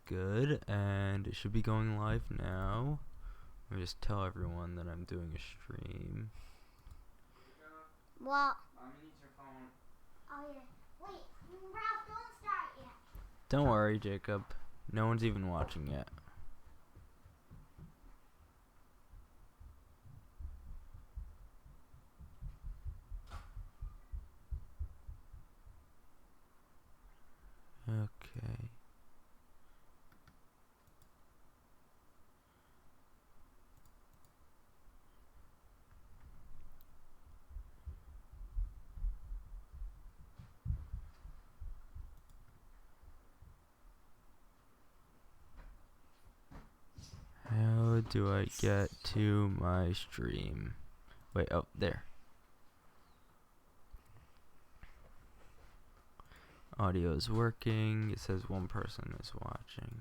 good, and it should be going live now. Let me just tell everyone that I'm doing a stream. What? Mommy needs your phone. Oh yeah. Wait, Ralph, don't start yet. Don't worry, Jacob. No one's even watching yet. Okay. How do I get to my stream? Wait, oh, there. Audio is working. It says one person is watching.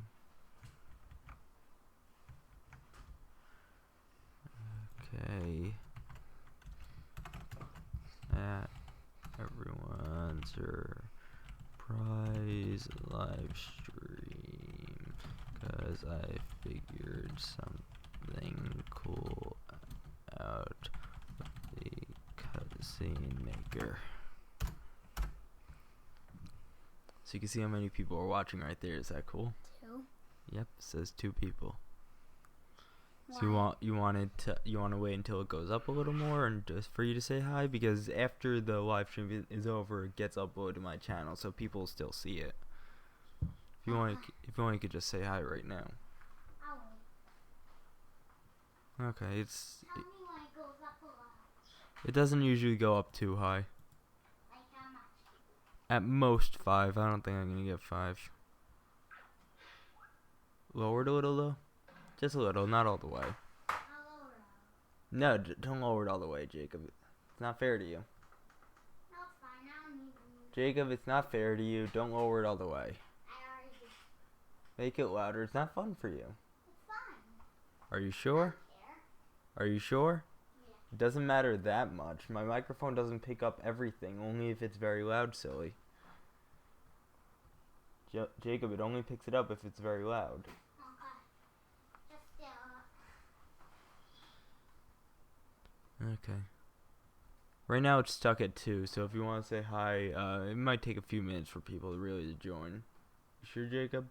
Okay. At everyone's surprise live stream, because I figured something cool out with the cutscene maker. So you can see how many people are watching right there. Is that cool? 2. Yep, it says 2 people. Why? So you want to wait until it goes up a little more and just for you to say hi, because after the live stream is over, it gets uploaded to my channel, so people will still see it. If you want, you could just say hi right now. I'll wait. Okay, Tell me when it goes up a lot. it doesn't usually go up too high. Like how much? At most 5. I don't think I'm gonna get 5. Lower it a little though, just a little, not all the way. I'll lower it. No, don't lower it all the way, Jacob. It's not fair to you. No, it's fine. I don't need to. Jacob, it's not fair to you. Don't lower it all the way. I already did. Make it louder. It's not fun for you. It's fine. Are you sure? There. Are you sure? Yeah. It doesn't matter that much. My microphone doesn't pick up everything, only if it's very loud, silly. Jacob, it only picks it up if it's very loud. Okay. Just still. Okay. Right now it's stuck at 2, so if you want to say hi, it might take a few minutes for people to really join. You sure, Jacob?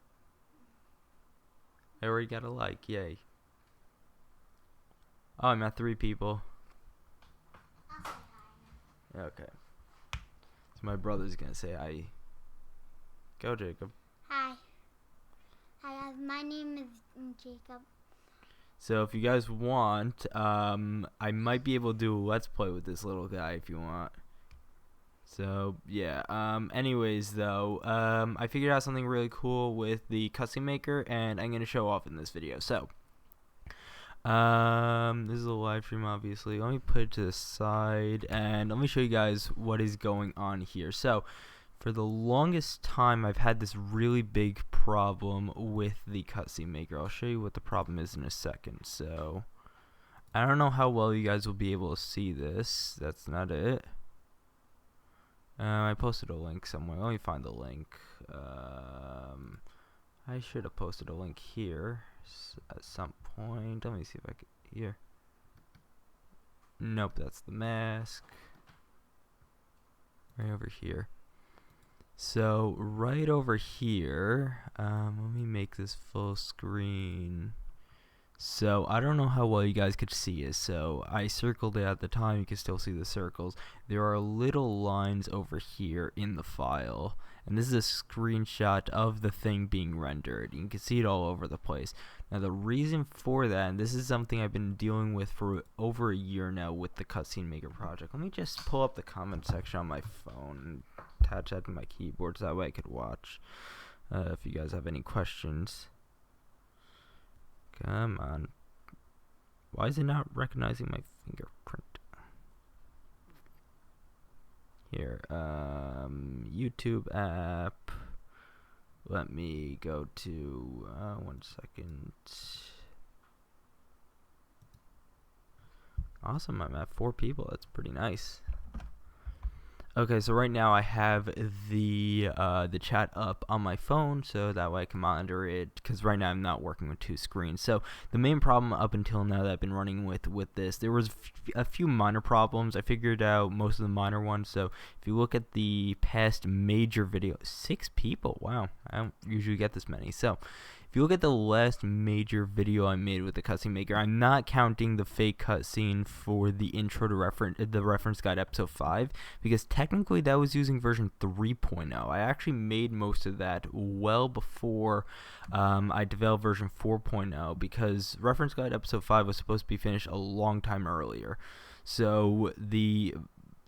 I already got a like, yay. Oh, I'm at 3 people. I'll say hi. Okay. So my brother's gonna say hi. Go, Jacob. Hi. Hi guys, my name is Jacob. So if you guys want, I might be able to do a let's play with this little guy if you want. So yeah. Anyways, though, I figured out something really cool with the cutscene maker, and I'm gonna show off in this video. So, this is a live stream, obviously. Let me put it to the side, and let me show you guys what is going on here. So, for the longest time, I've had this really big problem with the cutscene maker. I'll show you what the problem is in a second. So, I don't know how well you guys will be able to see this. That's not it. I posted a link somewhere. Let me find the link. I should have posted a link here at some point. Let me see if I can. Here. Nope, that's the mask. Right over here. So right over here, let me make this full screen. So I don't know how well you guys could see it. So I circled it at the time. You can still see the circles. There are little lines over here in the file, and this is a screenshot of the thing being rendered. You can see it all over the place. Now the reason for that, and this is something I've been dealing with for over a year now with the cutscene maker project. Let me just pull up the comment section on my phone and attach that to my keyboard so that way I could watch if you guys have any questions. Come on. Why is it not recognizing my fingerprint? Here, YouTube app. Let me go to, 1 second. Awesome, I'm at 4 people. That's pretty nice. Okay, so right now I have the chat up on my phone, so that way I can monitor it. Because right now I'm not working with two screens. So the main problem up until now that I've been running with this, there was a few minor problems. I figured out most of the minor ones. So if you look at the past major video, 6 people. Wow, I don't usually get this many. So if you look at the last major video I made with the cutscene maker, I'm not counting the fake cutscene for the intro to the reference guide episode 5, because technically that was using version 3.0. I actually made most of that well before I developed version 4.0, because reference guide episode 5 was supposed to be finished a long time earlier. So the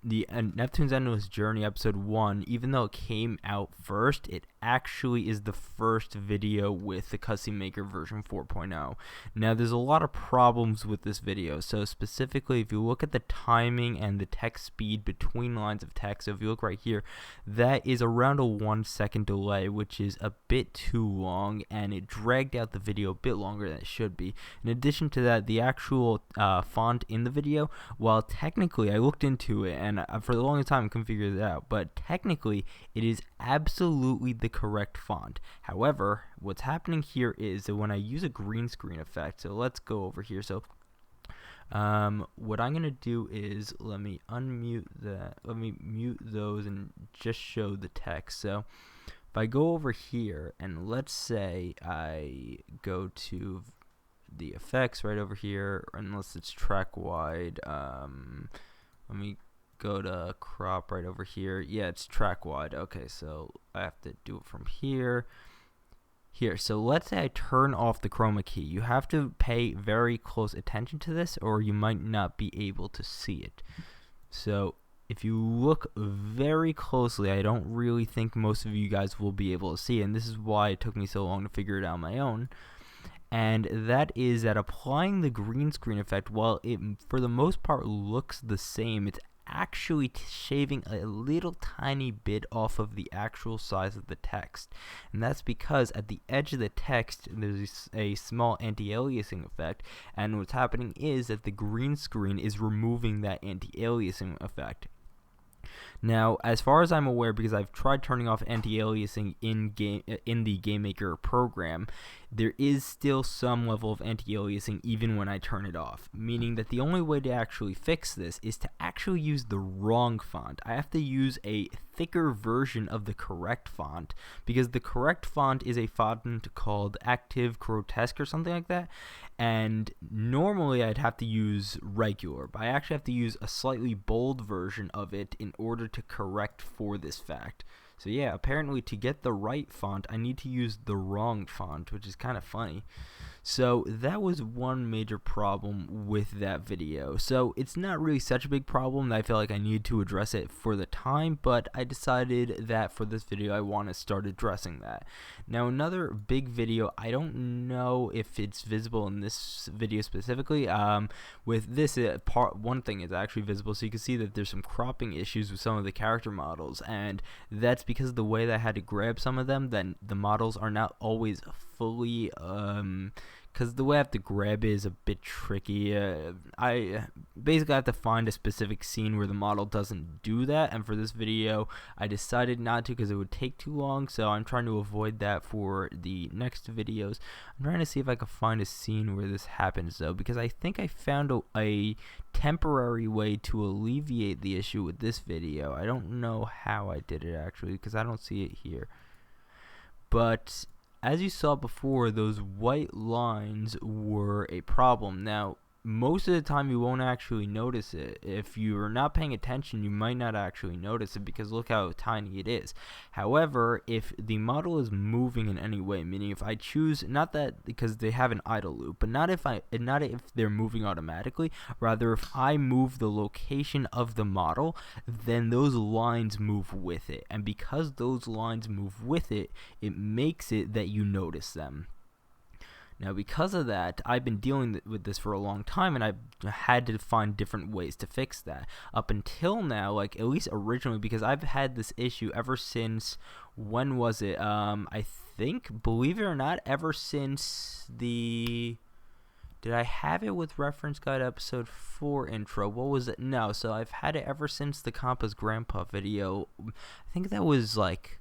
Neptune's Endless Journey episode 1, even though it came out first, it actually is the first video with the cutscene maker version 4.0. Now there's a lot of problems with this video. So specifically, if you look at the timing and the text speed between lines of text, so if you look right here, that is around a 1-second delay, which is a bit too long, and it dragged out the video a bit longer than it should be. In addition to that, the actual font in the video, while technically I looked into it, and for the longest time I couldn't figure it out, but technically it is absolutely the correct font. However, what's happening here is that when I use a green screen effect, so let's go over here. So what I'm gonna do is let me mute those and just show the text. So if I go over here and let's say I go to the effects right over here, unless it's track wide, let me go to crop right over here. Yeah, it's track wide. Okay, so I have to do it from here. So let's say I turn off the chroma key. You have to pay very close attention to this, or you might not be able to see it. So if you look very closely, I don't really think most of you guys will be able to see it, and this is why it took me so long to figure it out on my own. And that is that applying the green screen effect, while it for the most part looks the same, it's actually shaving a little tiny bit off of the actual size of the text. And that's because at the edge of the text there's a small anti-aliasing effect, and what's happening is that the green screen is removing that anti-aliasing effect. Now, as far as I'm aware, because I've tried turning off anti-aliasing in the GameMaker program, there is still some level of anti-aliasing even when I turn it off, meaning that the only way to actually fix this is to actually use the wrong font. I have to use a thicker version of the correct font, because the correct font is a font called Active Grotesque or something like that, and normally I'd have to use regular, but I actually have to use a slightly bold version of it in order to correct for this fact. So yeah, apparently to get the right font, I need to use the wrong font, which is kind of funny. So that was one major problem with that video. So it's not really such a big problem that I feel like I need to address it for the time, but I decided that for this video I want to start addressing that. Now another big video, I don't know if it's visible in this video specifically. With this one thing is actually visible, so you can see that there's some cropping issues with some of the character models, and that's because of the way that I had to grab some of them, then the models are not always fully because the way I have to grab it is a bit tricky. I basically have to find a specific scene where the model doesn't do that, and for this video I decided not to because it would take too long, so I'm trying to avoid that for the next videos. I'm trying to see if I can find a scene where this happens though, because I think I found a temporary way to alleviate the issue with this video. I don't know how I did it actually, because I don't see it here. But as you saw before, those white lines were a problem. Now, most of the time you won't actually notice it. If you're not paying attention, you might not actually notice it because look how tiny it is. However, if the model is moving in any way, meaning if I choose, not that because they have an idle loop, but not if they're moving automatically, rather if I move the location of the model, then those lines move with it. And because those lines move with it, it makes it that you notice them. Now, because of that, I've been dealing with this for a long time, and I've had to find different ways to fix that. Up until now, like at least originally, because I've had this issue ever since, when was it? I think, believe it or not, ever since the Did I have it with reference guide episode 4 intro? What was it? No, so I've had it ever since the Compa's Grandpa video. I think that was like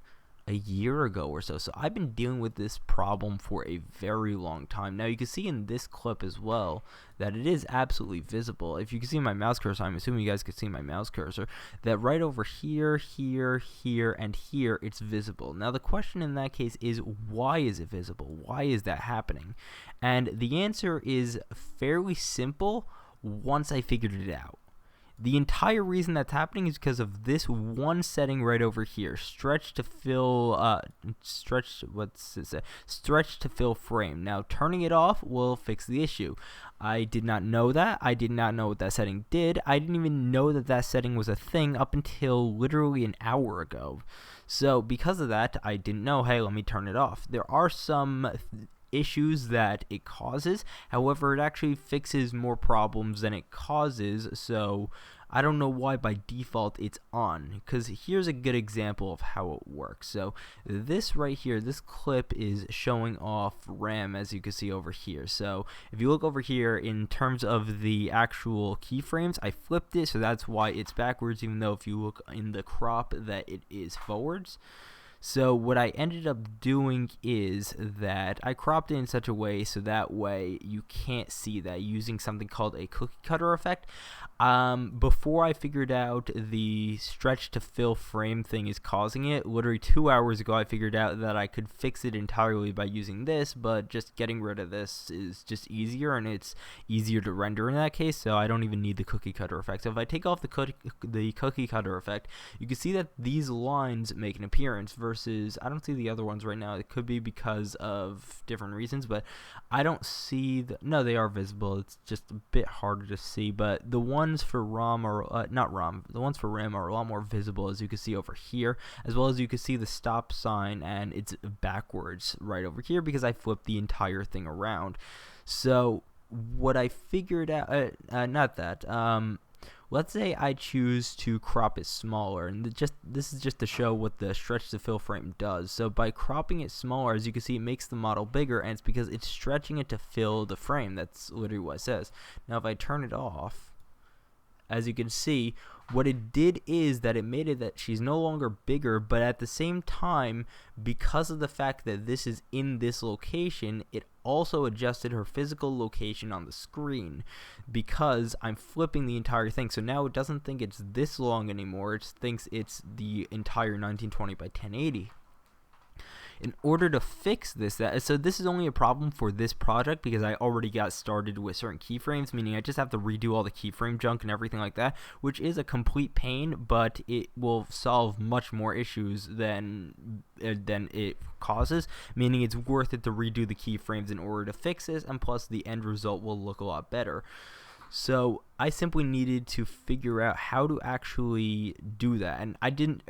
a year ago or so. So I've been dealing with this problem for a very long time. Now you can see in this clip as well that it is absolutely visible. If you can see my mouse cursor, I'm assuming you guys can see my mouse cursor, that right over here, here, here, and here, it's visible. Now the question in that case is, why is it visible? Why is that happening? And the answer is fairly simple once I figured it out. The entire reason that's happening is because of this one setting right over here, stretch to fill frame. Now turning it off will fix the issue. I did not know that. I did not know what that setting did. I didn't even know that that setting was a thing up until literally an hour ago. So because of that, I didn't know, hey, let me turn it off. There are some issues that it causes, however, it actually fixes more problems than it causes, so I don't know why by default it's on, because here's a good example of how it works. So this right here, this clip is showing off RAM, as you can see over here. So if you look over here in terms of the actual keyframes, I flipped it, so that's why it's backwards, even though if you look in the crop that it is forwards. So what I ended up doing is that I cropped it in such a way so that way you can't see that, using something called a cookie cutter effect. Before I figured out the stretch to fill frame thing is causing it, literally 2 hours ago I figured out that I could fix it entirely by using this, but just getting rid of this is just easier, and it's easier to render in that case, so I don't even need the cookie cutter effect. So if I take off the cookie cutter effect, you can see that these lines make an appearance versus I don't see the other ones right now. It could be because of different reasons, but I don't see no, they are visible. It's just a bit harder to see, but the ones for ROM are the ones for RAM are a lot more visible, as you can see over here, as well as you can see the stop sign, and it's backwards right over here because I flipped the entire thing around. So what I figured out, let's say I choose to crop it smaller, and this is just to show what the stretch to fill frame does. So by cropping it smaller, as you can see, it makes the model bigger, and it's because it's stretching it to fill the frame. That's literally what it says. Now if I turn it off, as you can see, what it did is that it made it that she's no longer bigger, but at the same time, because of the fact that this is in this location, it also adjusted her physical location on the screen because I'm flipping the entire thing. So now it doesn't think it's this long anymore, it thinks it's the entire 1920 by 1080. In order to fix this, so this is only a problem for this project because I already got started with certain keyframes, meaning I just have to redo all the keyframe junk and everything like that, which is a complete pain, but it will solve much more issues than it causes, meaning it's worth it to redo the keyframes in order to fix this, and plus the end result will look a lot better. So I simply needed to figure out how to actually do that, and I didn't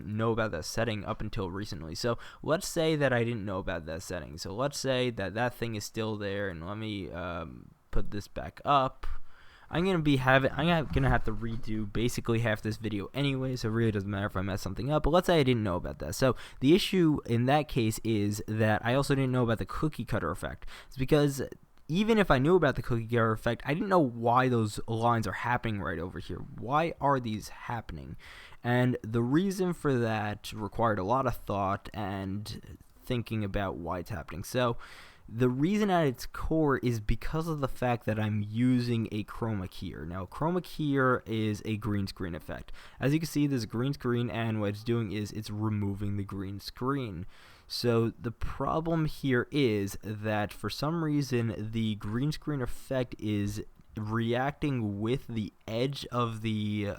know about that setting up until recently. So let's say that I didn't know about that setting. So let's say that that thing is still there, and let me put this back up. I'm gonna have to redo basically half this video anyway, so it really doesn't matter if I mess something up. But let's say I didn't know about that. So the issue in that case is that I also didn't know about the cookie cutter effect. It's because even if I knew about the cookie cutter effect, I didn't know why those lines are happening right over here. Why are these happening? And the reason for that required a lot of thought and thinking about why it's happening. So the reason at its core is because of the fact that I'm using a chroma keyer. Now, chroma keyer is a green screen effect. As you can see, there's a green screen, and what it's doing is it's removing the green screen. So the problem here is that for some reason the green screen effect is reacting with the edge of the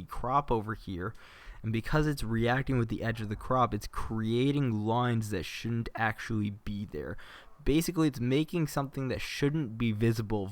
crop over here, and because it's reacting with the edge of the crop, it's creating lines that shouldn't actually be there. Basically, it's making something that shouldn't be visible.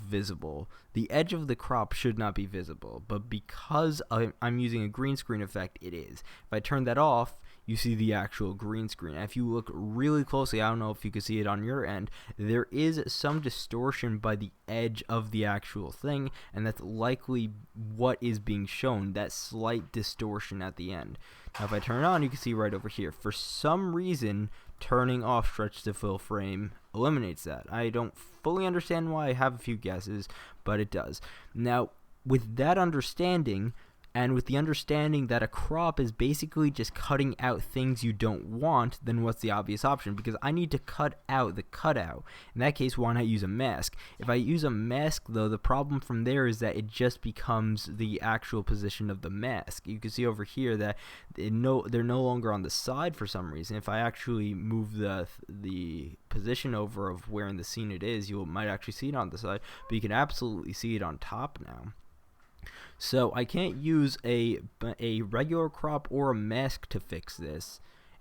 The edge of the crop should not be visible, but because I'm using a green screen effect, it is. If I turn that off, you see the actual green screen. And if you look really closely, I don't know if you can see it on your end, there is some distortion by the edge of the actual thing, and that's likely what is being shown, that slight distortion at the end. Now if I turn it on, you can see right over here, for some reason, turning off stretch to fill frame eliminates that. I don't fully understand why. I have a few guesses, but it does. Now, with that understanding, and with the understanding that a crop is basically just cutting out things you don't want, then what's the obvious option? Because I need to cut out the cutout. In that case, why not use a mask? If I use a mask, though, the problem from there is that it just becomes the actual position of the mask. You can see over here that they're no longer on the side for some reason. If I actually move the position over of where in the scene it is, you might actually see it on the side, but you can absolutely see it on top now. So I can't use a regular crop or a mask to fix this,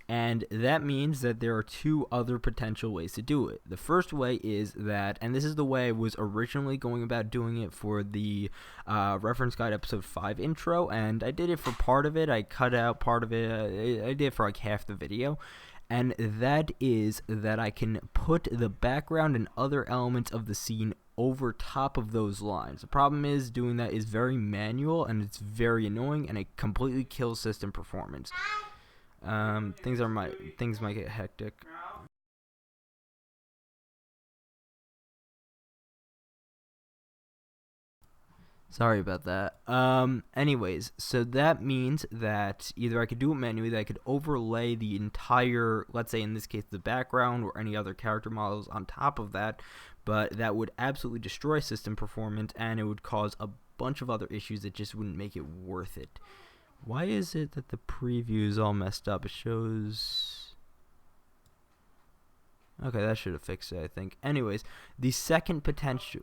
and that means that there are two other potential ways to do it. The first way is that, and this is the way I was originally going about doing it for the reference guide episode 5 intro, and I did it for part of it. I cut out part of it. I did it for like half the video. And that is that I can put the background and other elements of the scene over top of those lines. The problem is doing that is very manual and it's very annoying, and it completely kills system performance. Things might get hectic. Sorry about that. Anyways, so that means that either I could do it manually, that I could overlay the entire, let's say in this case, the background or any other character models on top of that, but that would absolutely destroy system performance, and it would cause a bunch of other issues that just wouldn't make it worth it. Why is it that the preview is all messed up? It shows... Okay, that should have fixed it, I think. Anyways, the second potential...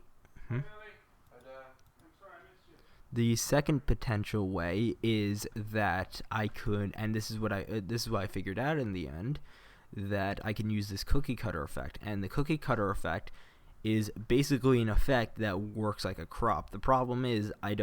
The second potential way is that I could, and this is what I figured out in the end, that I can use this cookie cutter effect. And the cookie cutter effect is basically an effect that works like a crop. The problem is I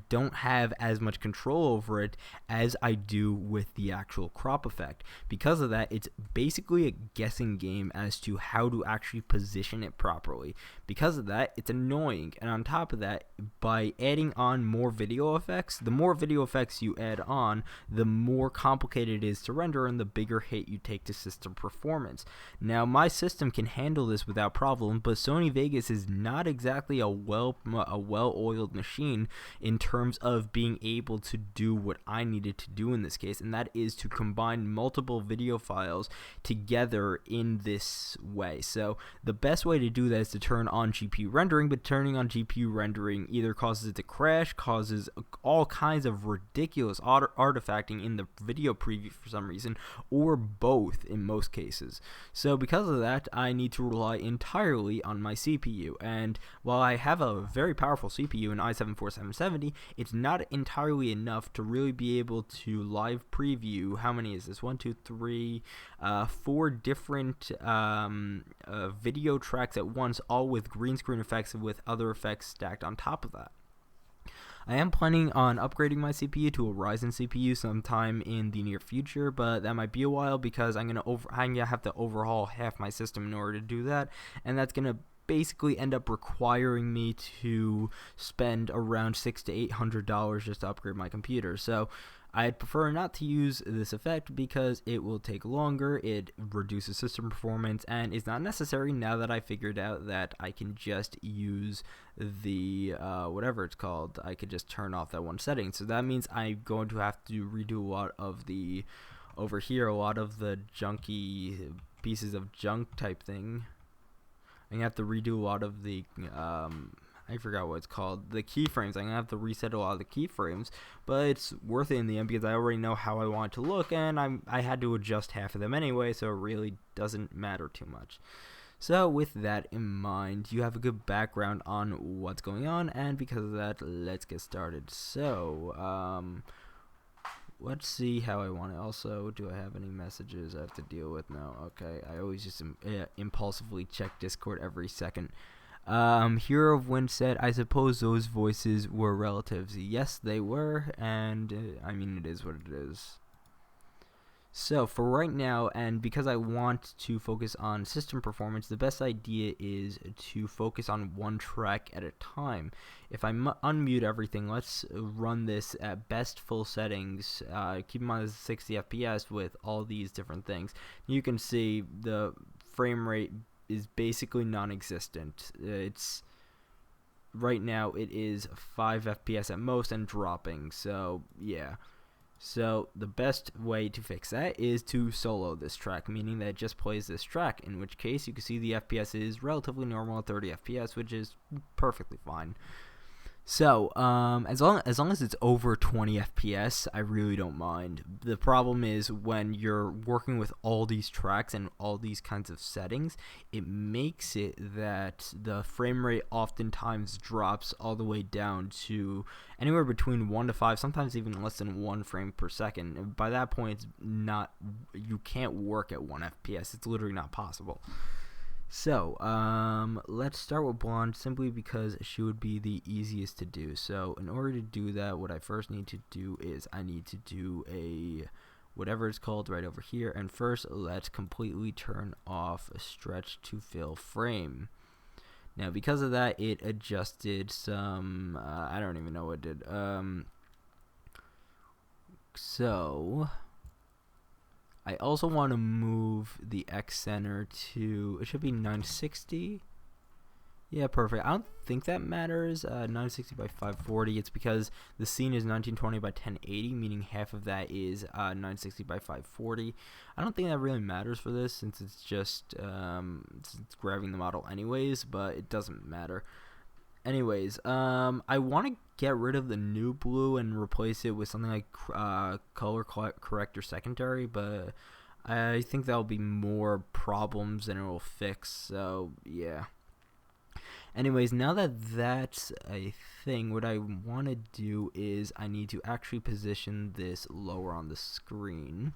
don't have as much control over it as I do with the actual crop effect. Because of that, it's basically a guessing game as to how to actually position it properly. Because of that, it's annoying. And on top of that, by adding on more video effects, the more video effects you add on, the more complicated it is to render and the bigger hit you take to system performance. Now, my system can handle this without problem, but Sony Vegas is not exactly a well-oiled machine in terms of being able to do what I needed to do in this case, and that is to combine multiple video files together in this way. So the best way to do that is to turn on GPU rendering, but turning on GPU rendering either causes it to crash, causes all kinds of ridiculous artifacting in the video preview for some reason, or both in most cases. So because of that, I need to rely entirely on my CPU, and while I have a very powerful CPU, an i7-4770, it's not entirely enough to really be able to live preview. How many is this? 1, 2, 3, 4 different video tracks at once, all with green screen effects and with other effects stacked on top of that. I am planning on upgrading my CPU to a Ryzen CPU sometime in the near future, but that might be a while because I'm gonna have to overhaul half my system in order to do that, and that's gonna basically end up requiring me to spend around $600 to $800 just to upgrade my computer. So I'd prefer not to use this effect because it will take longer, it reduces system performance, and is not necessary now that I figured out that I can just use the whatever it's called. I could just turn off that one setting. So that means I'm going to have to redo a lot of the over here, a lot of the junky pieces of junk type thing. I'm gonna have to redo a lot of the I forgot what it's called, the keyframes. I'm gonna have to reset a lot of the keyframes, but it's worth it in the end because I already know how I want it to look, and I had to adjust half of them anyway, so it really doesn't matter too much. So with that in mind, you have a good background on what's going on, and because of that, let's get started. So let's see how I want it. Also, do I have any messages I have to deal with? No. Okay. I always just impulsively check Discord every second. Hero of Wind said, I suppose those voices were relatives. Yes, they were, and I mean, it is what it is. So for right now, and because I want to focus on system performance, the best idea is to focus on one track at a time. If I unmute everything, let's run this at best full settings. Keep in mind this is 60 FPS with all these different things. You can see the frame rate is basically non-existent. It's right now it is 5 FPS at most and dropping. So yeah. So the best way to fix that is to solo this track, meaning that it just plays this track, in which case you can see the FPS is relatively normal at 30 FPS, which is perfectly fine. So, as long as it's over 20 FPS, I really don't mind. The problem is when you're working with all these tracks and all these kinds of settings, it makes it that the frame rate oftentimes drops all the way down to anywhere between 1 to 5, sometimes even less than 1 frame per second. And by that point, you can't work at 1 FPS. It's literally not possible. So, let's start with blonde simply because she would be the easiest to do. So, in order to do that, what I first need to do is I need to do a whatever it's called right over here. And first, let's completely turn off a stretch to fill frame. Now, because of that, it adjusted some, I don't even know what it did. So I also want to move the X center to, it should be 960. Yeah, perfect. I don't think that matters. 960 by 540. It's because the scene is 1920 by 1080, meaning half of that is 960 by 540. I don't think that really matters for this since it's just it's grabbing the model anyways, but it doesn't matter. Anyways, I want to get rid of the new blue and replace it with something like color corrector secondary, but I think that'll be more problems than it will fix. So yeah. Anyways, now that that's a thing, what I want to do is I need to actually position this lower on the screen.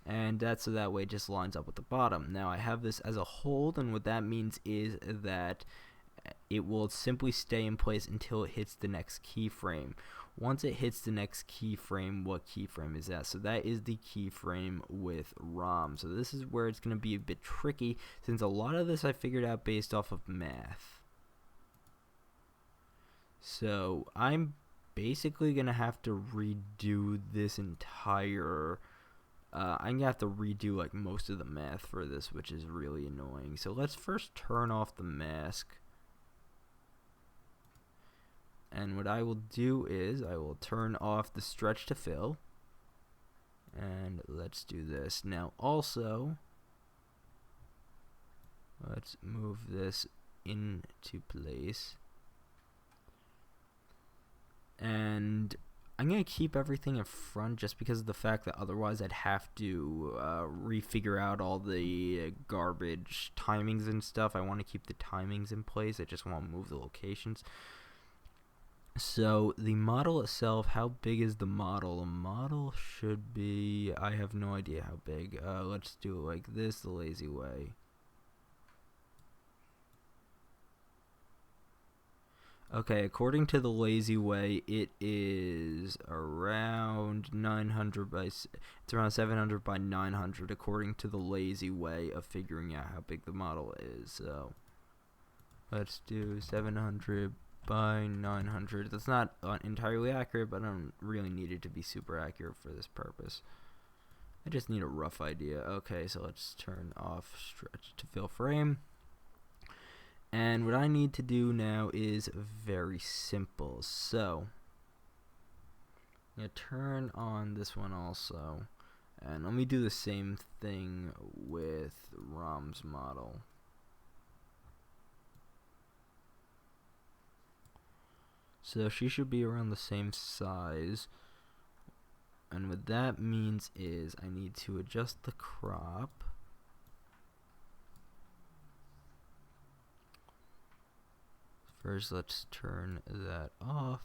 And that's so that way it just lines up with the bottom. Now I have this as a hold, and what that means is that it will simply stay in place until it hits the next keyframe. Once it hits the next keyframe, what keyframe is that? So that is the keyframe with ROM. So this is where it's going to be a bit tricky since a lot of this I figured out based off of math. So I'm basically going to have to redo this entire I'm gonna have to redo like most of the math for this, which is really annoying. So let's first turn off the mask. And what I will do is I will turn off the stretch to fill. And let's do this. Now also, let's move this into place. And I'm going to keep everything in front just because of the fact that otherwise I'd have to refigure out all the garbage timings and stuff. I want to keep the timings in place. I just want to move the locations. So the model itself, how big is the model? The model should be, I have no idea how big. Let's do it like this, the lazy way. Okay, according to the lazy way, it is around 900 by, it's around 700 by 900 according to the lazy way of figuring out how big the model is. So let's do 700 by 900. That's not entirely accurate, but I don't really need it to be super accurate for this purpose. I just need a rough idea. Okay, so let's turn off stretch to fill frame. And what I need to do now is very simple. So I'm going to turn on this one also. And let me do the same thing with ROM's model. So she should be around the same size. And what that means is I need to adjust the crop. First, let's turn that off.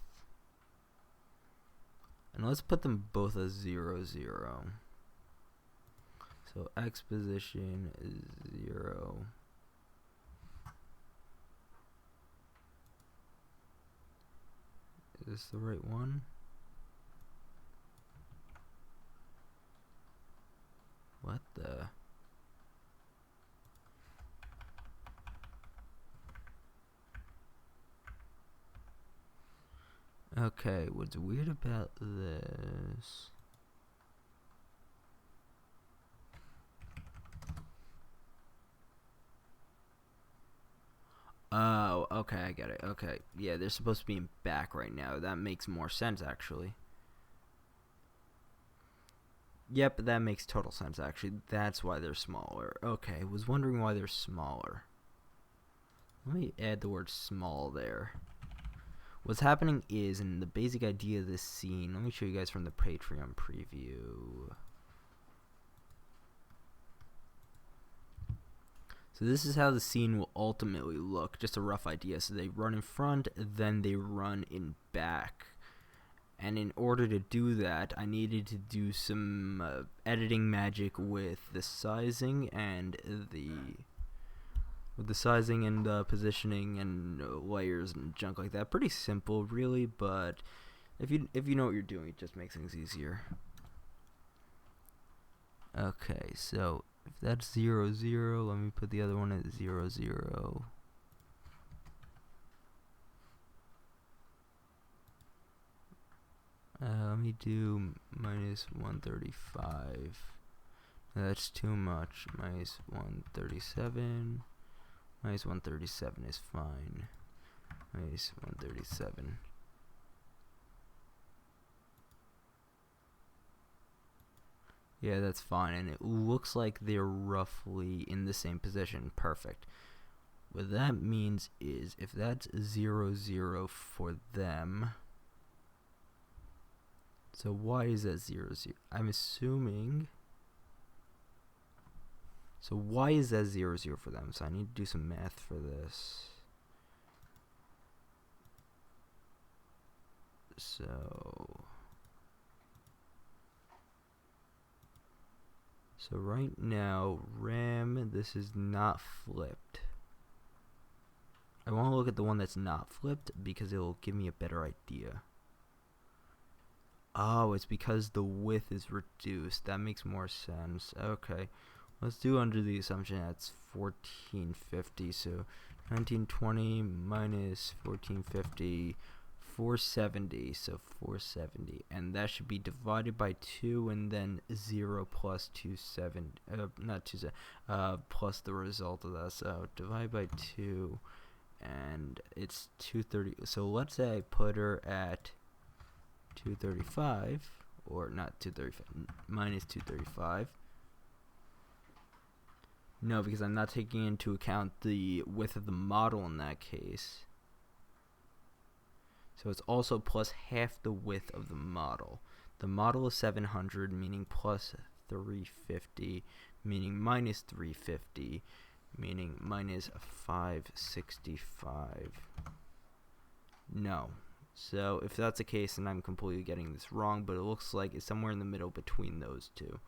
And let's put them both as 0, 0. So X position is 0. Is this the right one? What the? Okay, what's weird about this? Okay, I get it. Okay, yeah, they're supposed to be in back right now. That makes more sense, actually. Yep, that makes total sense, actually. That's why they're smaller. Okay, was wondering why they're smaller. Let me add the word small there. What's happening is, in the basic idea of this scene, let me show you guys from the Patreon preview. So this is how the scene will ultimately look, just a rough idea. So they run in front, then they run in back. And in order to do that, I needed to do some editing magic with the sizing and the positioning and layers and junk like that. Pretty simple, really, but if you know what you're doing, it just makes things easier. Okay, so if that's 0, 0, let me put the other one at 0, 0. Let me do minus 135. That's too much. Minus 137. Minus 137 is fine. Minus 137. Yeah, that's fine. And it looks like they're roughly in the same position. Perfect. What that means is if that's 0, 0 for them. So why is that 0, 0? I'm assuming. So why is that 0, 0 for them? So I need to do some math for this. So right now, RAM, this is not flipped. I want to look at the one that's not flipped because it will give me a better idea. Oh, it's because the width is reduced. That makes more sense. Okay. Let's do under the assumption that's 1450. So 1920 minus 1450, 470. So 470. And that should be divided by 2 and then 0 plus 270. Not 270. Plus the result of that. So divide by 2. And it's 230. So let's say I put her at 235, or not 235, minus 235. No, because I'm not taking into account the width of the model in that case. So it's also plus half the width of the model. The model is 700, meaning plus 350, meaning minus 350, meaning minus 565. No. So if that's the case, then I'm completely getting this wrong, but it looks like it's somewhere in the middle between those two.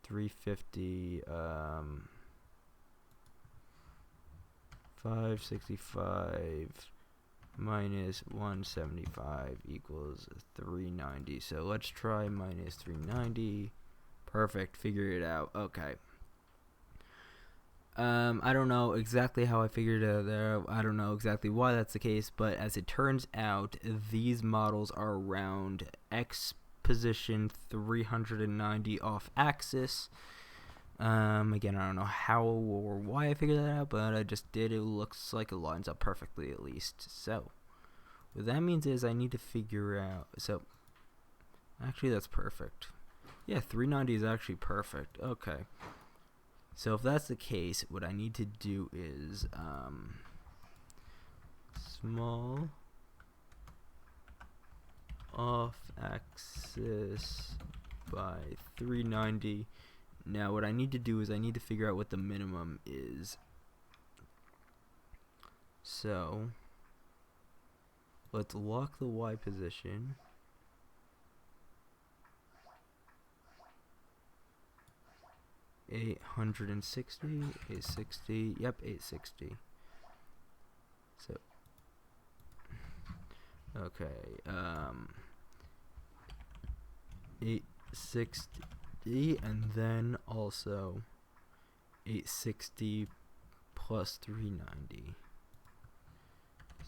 350, 565 minus 175 equals 390. So let's try minus 390. Perfect, figure it out. Okay. I don't know exactly how I figured it out there. I don't know exactly why that's the case, but as it turns out, these models are around X position 390 off axis. Again, I don't know how or why I figured that out, but I just did. It looks like it lines up perfectly, at least. So what that means is I need to figure out. So actually, that's perfect. Yeah, 390 is actually perfect. Okay. So if that's the case, what I need to do is small off axis by 390. Now what I need to do is I need to figure out what the minimum is. So let's lock the Y position. $860, 860, yep, 860. So, okay, 860, and then also 860 plus 390.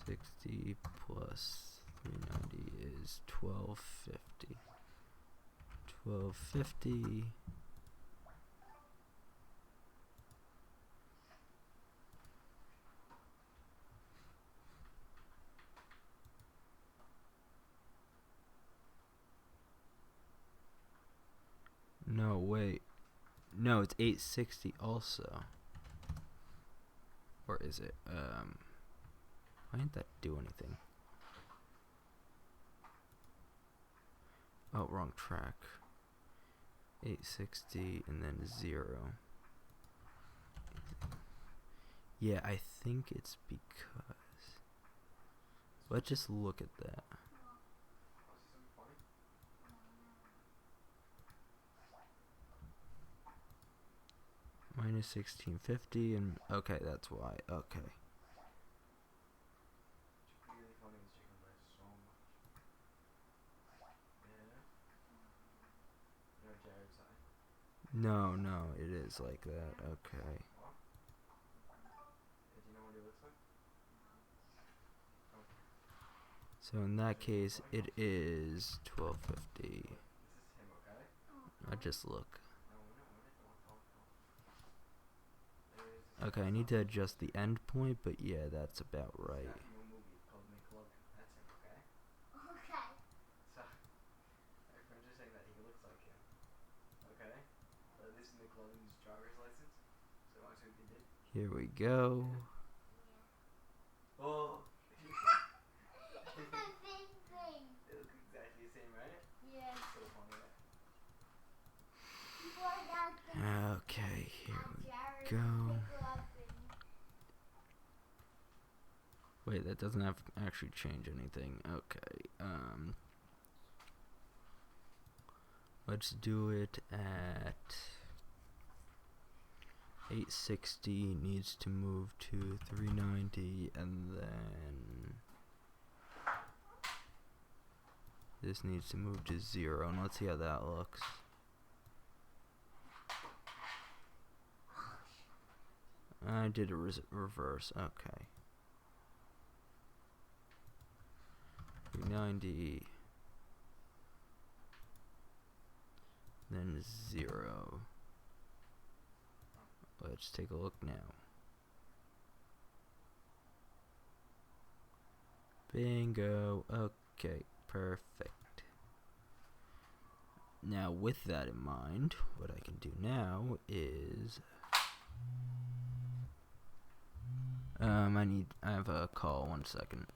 60 plus 390 is 1250. 1250. No, wait. No, it's 860 also. Or is it? Why didn't that do anything? Oh, wrong track. 860 and then 0. Yeah, I think it's because. Let's just look at that. Minus 1650 and okay, that's why. Okay. No, no, it is like that. Okay. So in that case, it is 1250. I just look. Okay, I need to adjust the end point, but yeah, that's about right. Here we go. Oh. It's the same thing. They look exactly the same, right? Yes. So funny. Okay, here we go. Wait, that doesn't have actually change anything. Okay, let's do it at 860 needs to move to 390 and then this needs to move to 0 and let's see how that looks. I did a reverse, okay. 390 then 0. Let's take a look now. Bingo. Okay, perfect. Now with that in mind, what I can do now is I have a call, 1 second.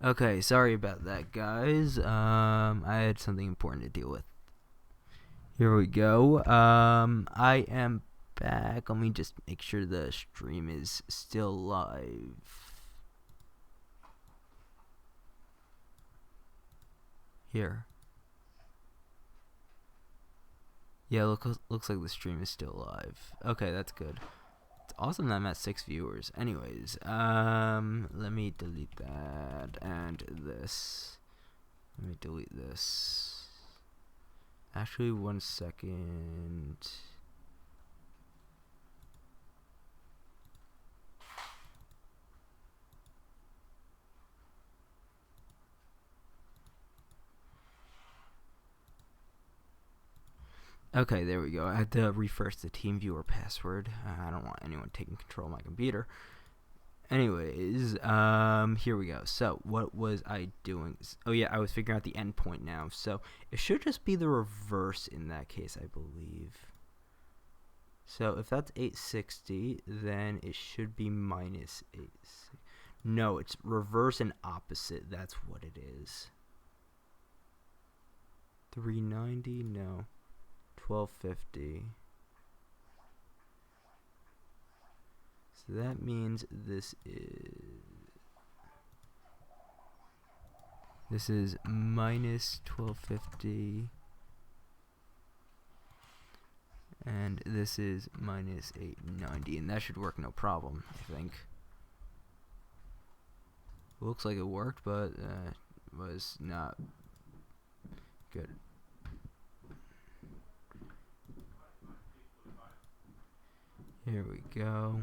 Okay, sorry about that, guys. I had something important to deal with. Here we go. I am back. Let me just make sure the stream is still live. Here. Yeah, looks like the stream is still live. Okay, that's good. It's awesome that I'm at 6 viewers. Anyways, let me delete that and this. Let me delete this. Actually, 1 second. Okay, there we go. I had to refresh the TeamViewer password. I don't want anyone taking control of my computer. Anyways, here we go. So, what was I doing? Oh yeah, I was figuring out the endpoint now. So, it should just be the reverse in that case, I believe. So, if that's 860, then it should be minus 860. No, it's reverse and opposite. That's what it is. 390? No. 1250. So that means this is minus 1250, and this is minus 890, and that should work no problem, I think. Looks like it worked, but was not good. Here we go.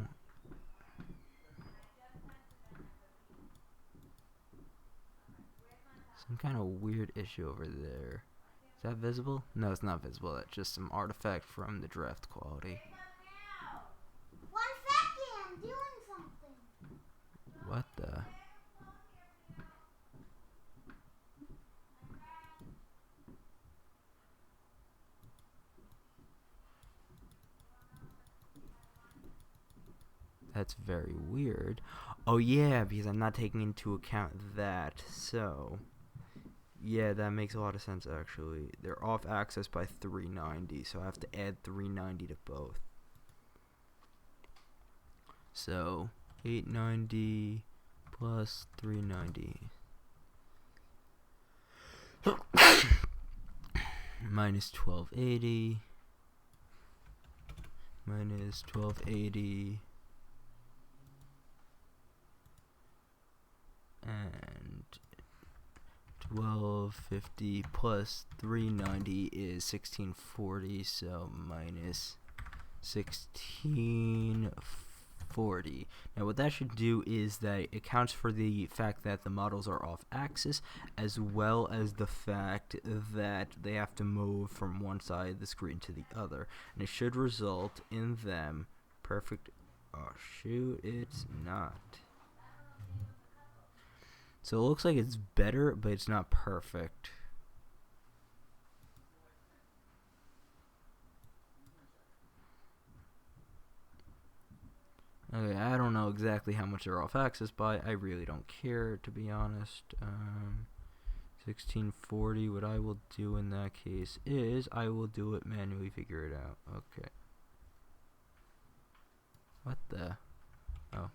Some kind of weird issue over there. Is that visible? No, it's not visible. That's just some artifact from the draft quality. 1 second, doing something. What the? That's very weird. Oh yeah, because I'm not taking into account that. So, yeah, that makes a lot of sense actually. They're off access by 390, so I have to add 390 to both. So, 890 plus 390 minus 1280 minus 1280 and 1250 plus 390 is 1640, so minus 1640. Now what that should do is that it accounts for the fact that the models are off axis, as well as the fact that they have to move from one side of the screen to the other, and it should result in them perfect. Oh shoot, it's not. So it looks like it's better, but it's not perfect. Okay, I don't know exactly how much they're off axis by. I really don't care, to be honest. 1640, what I will do in that case is I will do it manually, figure it out. Okay. What the? Oh.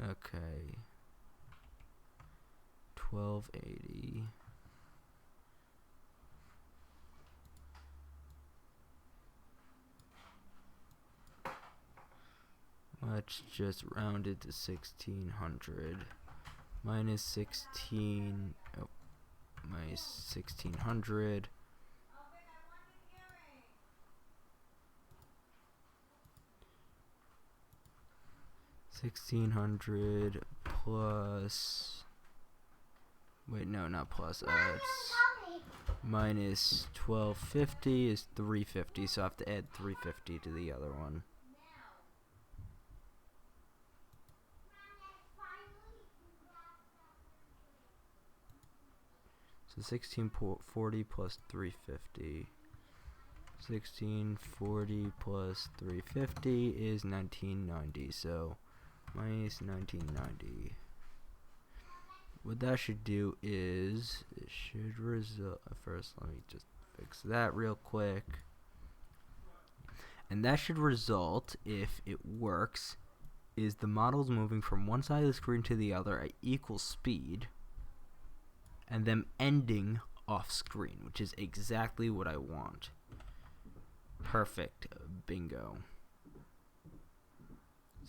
Okay. 1280. Let's just round it to 1600. Minus 16. Oh. Minus 1600. 1600 plus. Wait, no, not plus. It's minus 1250 is 350, so I have to add 350 to the other one. So 1640 plus 350. 1640 plus 350 is 1990. So minus 1990. What that should do is it should result. First, let me just fix that real quick. And that should result, if it works, is the models moving from one side of the screen to the other at equal speed, and them ending off screen, which is exactly what I want. Perfect. Bingo.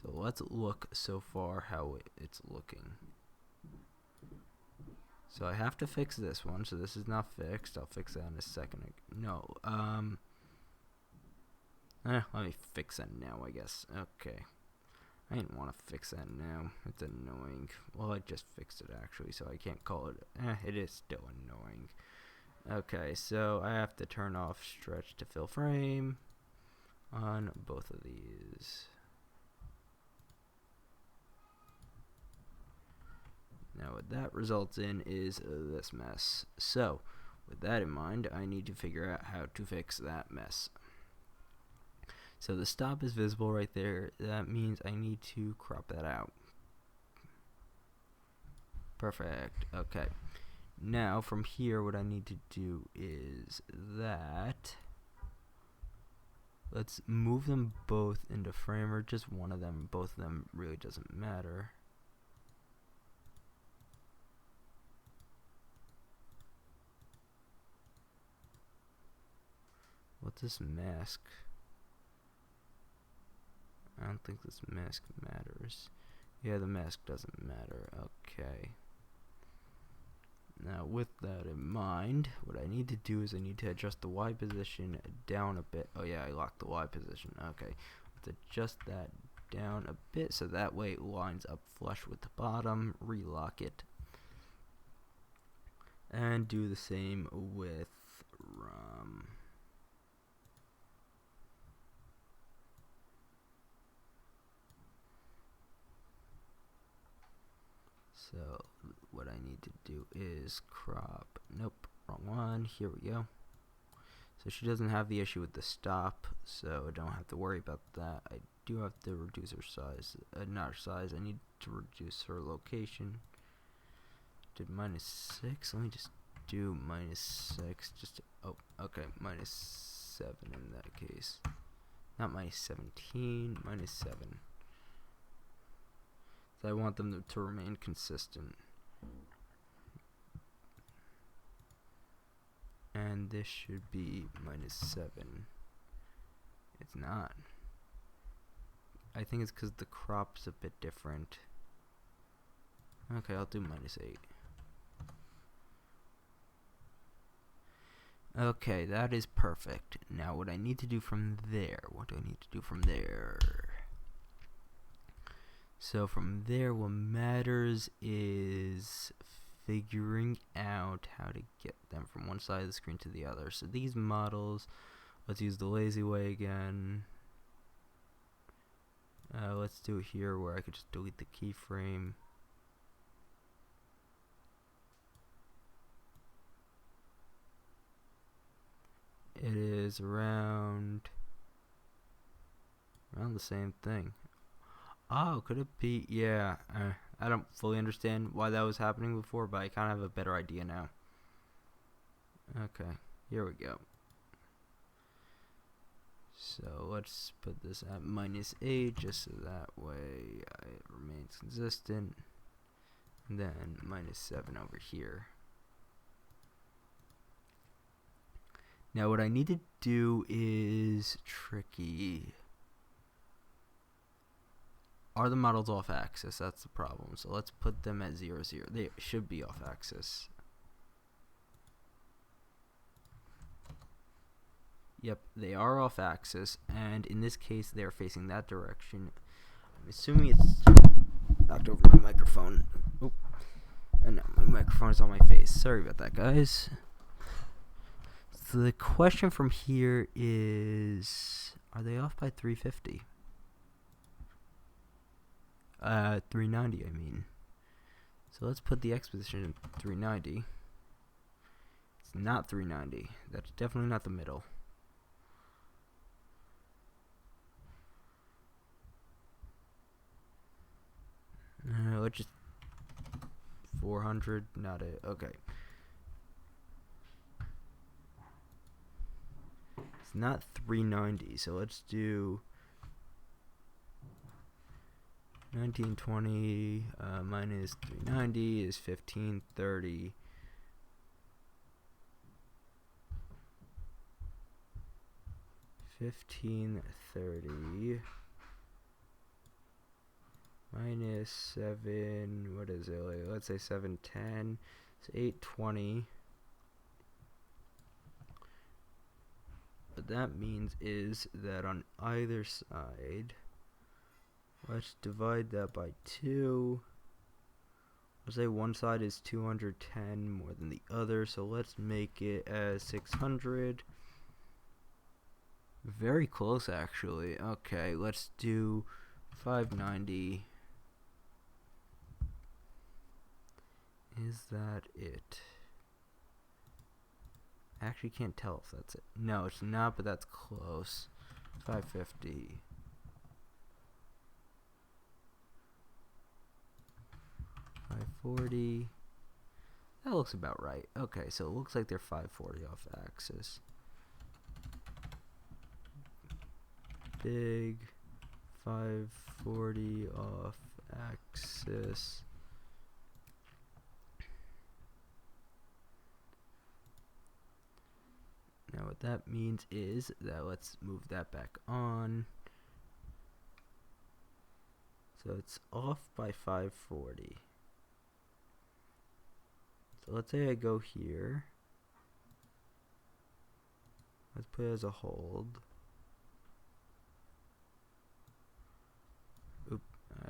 So let's look so far how it's looking. So I have to fix this one, so this is not fixed. I'll fix that in a second. No, let me fix that now, I guess. Okay. I didn't want to fix that now. It's annoying. Well, I just fixed it, actually, so I can't call it. It is still annoying. Okay, so I have to turn off stretch to fill frame on both of these. Now what that results in is this mess. So with that in mind, I need to figure out how to fix that mess. So the stop is visible right there. That means I need to crop that out. Perfect. Okay. Now from here, what I need to do is that. Let's move them both into frame, or just one of them. Both of them really doesn't matter. What's this mask? I don't think this mask matters. Yeah, the mask doesn't matter. Okay. Now with that in mind, what I need to do is I need to adjust the Y position down a bit. Oh yeah, I locked the Y position. Okay. Let's adjust that down a bit so that way it lines up flush with the bottom. Relock it. And do the same with So what I need to do is crop. Nope, wrong one. Here we go. So she doesn't have the issue with the stop, so I don't have to worry about that. I do have to reduce her size. Not her size. I need to reduce her location. Did -6. Let me just do -6. Just to, oh, okay, -7 in that case. Not -17. -7. So I want them to remain consistent. And this should be -7. It's not. I think it's because the crop's a bit different. Okay, I'll do -8. Okay, that is perfect. Now what I need to do from there, So from there, what matters is figuring out how to get them from one side of the screen to the other. So these models, let's use the lazy way again. Let's do it here where I could just delete the keyframe. It is around the same thing. Oh, could it be? Yeah, I don't fully understand why that was happening before, but I kind of have a better idea now. Okay, here we go. So let's put this at -8 just so that way it remains consistent. And then -7 over here. Now what I need to do is tricky. Are the models off axis? That's the problem. So let's put them at 0, 0. They should be off axis. Yep, they are off axis, and in this case they are facing that direction. I'm assuming it's knocked over my microphone. Oh, and no, my microphone is on my face. Sorry about that, guys. So the question from here is, are they off by 350? 390, I mean. So let's put the X position in 390. It's not 390. That's definitely not the middle. let's just 400, not it. Okay. It's not 390, so let's do 1920 minus 390 is 1530. 1530 minus 7, what is it? Like, let's say 710. It's 820. What that means is that on either side, let's divide that by 2. Let's say one side is 210 more than the other, so let's make it as 600. Very close, actually. Okay, let's do 590. Is that it? I actually can't tell if that's it. No, it's not, but that's close. 550. 540. That looks about right. Okay, so it looks like they're 540 off axis. Big 540 off axis. Now what that means is that let's move that back on. So it's off by 540. So let's say I go here. Let's put it as a hold. Oop,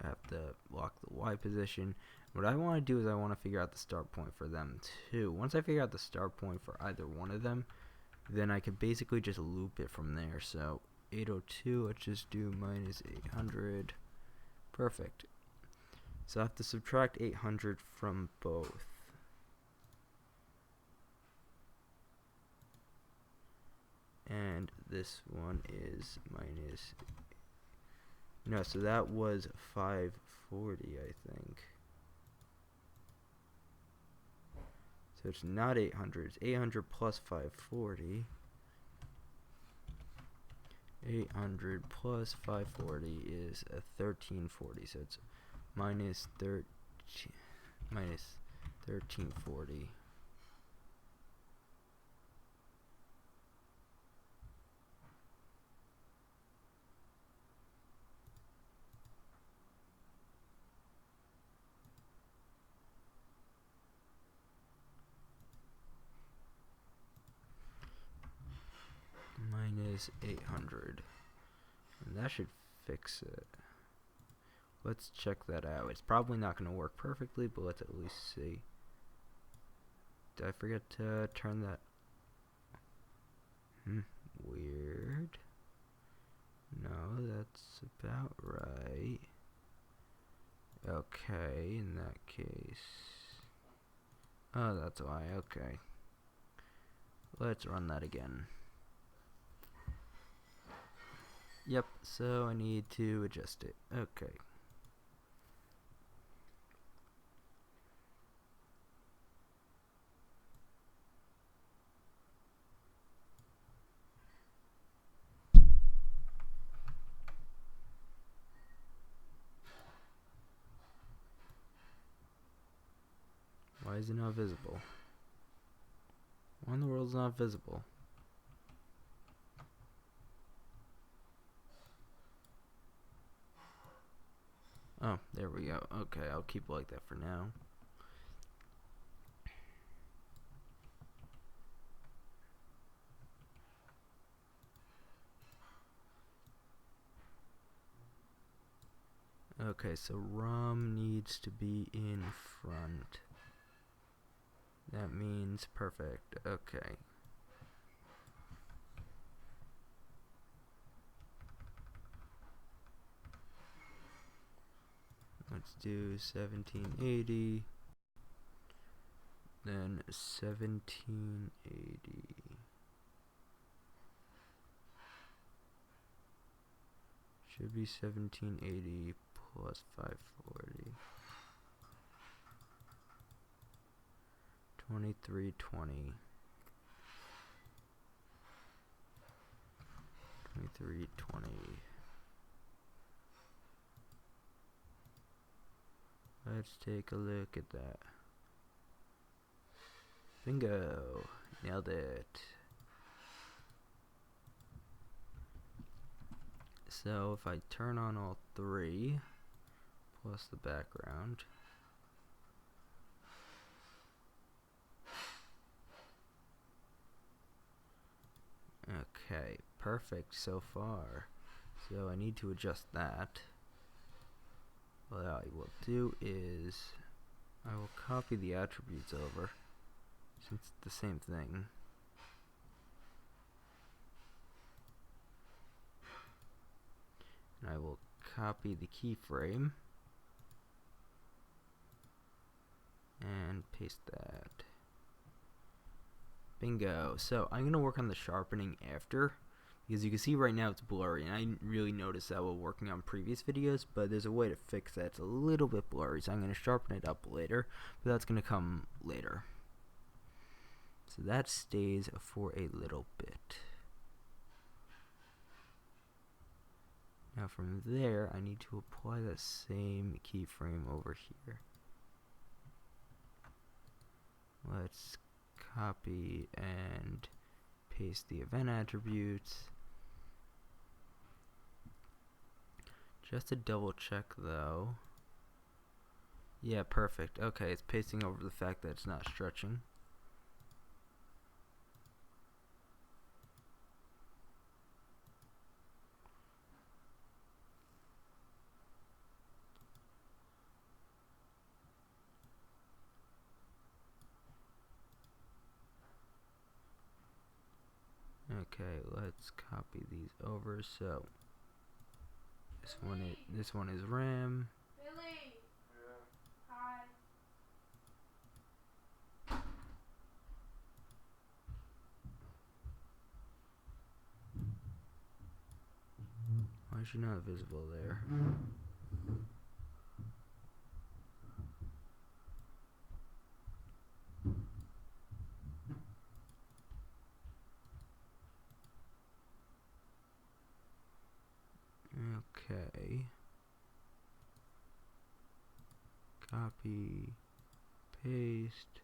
I have to lock the Y position. What I want to do is I want to figure out the start point for them too. Once I figure out the start point for either one of them, then I could basically just loop it from there. So 802, let's just do minus 800. Perfect. So I have to subtract 800 from both. And this one is minus, no, so that was 540, I think. So it's not 800, it's 800 plus 540. 800 plus 540 is a 1340, so it's minus 1340. Minus 800, and that should fix it. Let's check that out. It's probably not going to work perfectly, but let's at least see. Did I forget to turn that? Weird. No, that's about right. Okay, in that case. Oh, that's why. Okay. Let's run that again. Yep, so I need to adjust it. Okay. Why is it not visible? Why in the world is it not visible? Oh, there we go. Okay, I'll keep it like that for now. Okay, so ROM needs to be in front. That means perfect. Okay. Let's do 1780. Then 1780. Should be 1780 plus 540. 2320. 2320. Let's take a look at that. Bingo! Nailed it. So if I turn on all three, plus the background. Okay, perfect so far. So I need to adjust that. What I will do is I will copy the attributes over, since it's the same thing. And I will copy the keyframe and paste that. Bingo. So I'm going to work on the sharpening after, because you can see right now it's blurry, and I didn't really notice that while working on previous videos, but there's a way to fix that. It's a little bit blurry, so I'm going to sharpen it up later, but that's going to come later. So that stays for a little bit. Now from there, I need to apply that same keyframe over here. Let's copy and paste the event attributes. Just to double check though. Yeah, perfect. Okay, it's pasting over the fact that it's not stretching. Okay, let's copy these over. So this one is RAM. Billy. Yeah. Hi. Why is she not visible there? Okay. Copy, paste.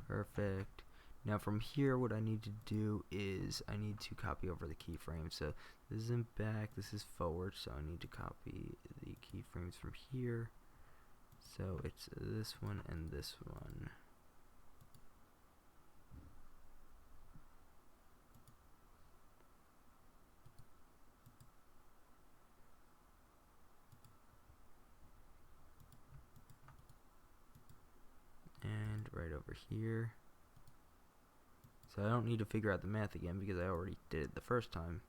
Perfect. Now from here, what I need to do is I need to copy over the keyframe. So this isn't back, this is forward, so I need to copy the keyframes from here. So it's this one and this one. And right over here. So I don't need to figure out the math again because I already did it the first time.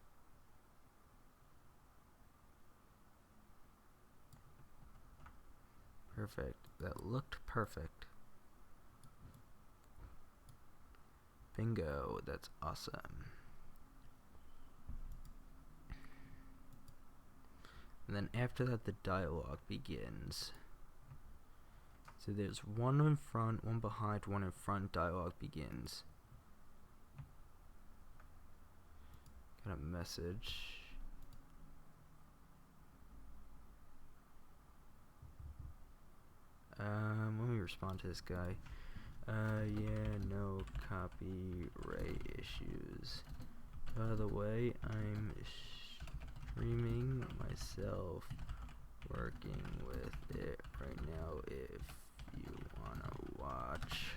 Perfect. That looked perfect. Bingo. That's awesome. And then after that, the dialogue begins. So there's one in front, one behind, one in front. Dialogue begins. Got a message. Let me respond to this guy. Yeah, no copyright issues. By the way, I'm streaming myself working with it right now if you wanna watch.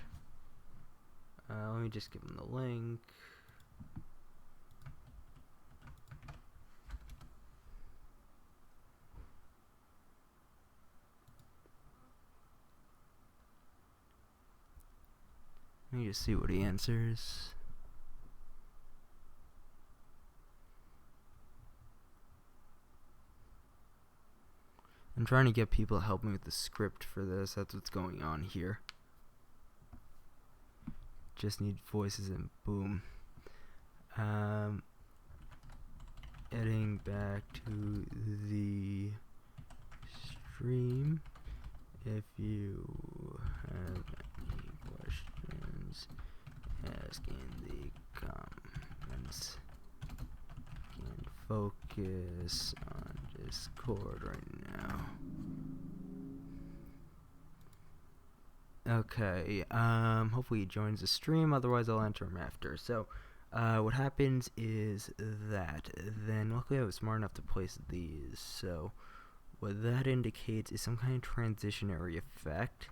Let me just give him the link. Let me just see what he answers. I'm trying to get people to help me with the script for this. That's what's going on here. Just need voices and boom. Heading back to the stream. If you have any questions, questions. Ask in the comments. Can focus on Discord right now. Okay, hopefully he joins the stream, otherwise I'll enter him after. So, what happens is that, then luckily I was smart enough to place these, so what that indicates is some kind of transitionary effect.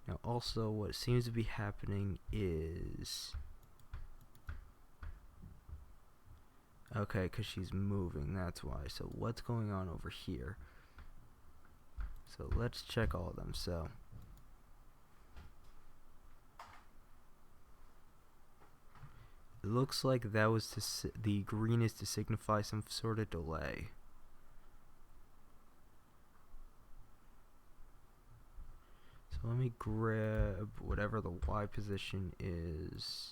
Now also, what seems to be happening is, okay, because she's moving, that's why. So what's going on over here? So let's check all of them. So it looks like that was the green is to signify some sort of delay. So let me grab whatever the Y position is.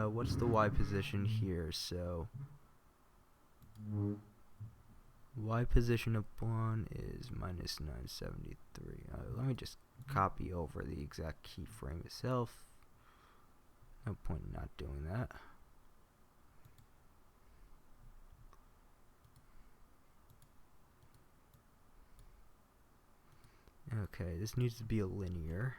What's the Y position here? So Y position of 1 is minus 973. Let me just copy over the exact keyframe itself. No point in not doing that. Okay, this needs to be a linear.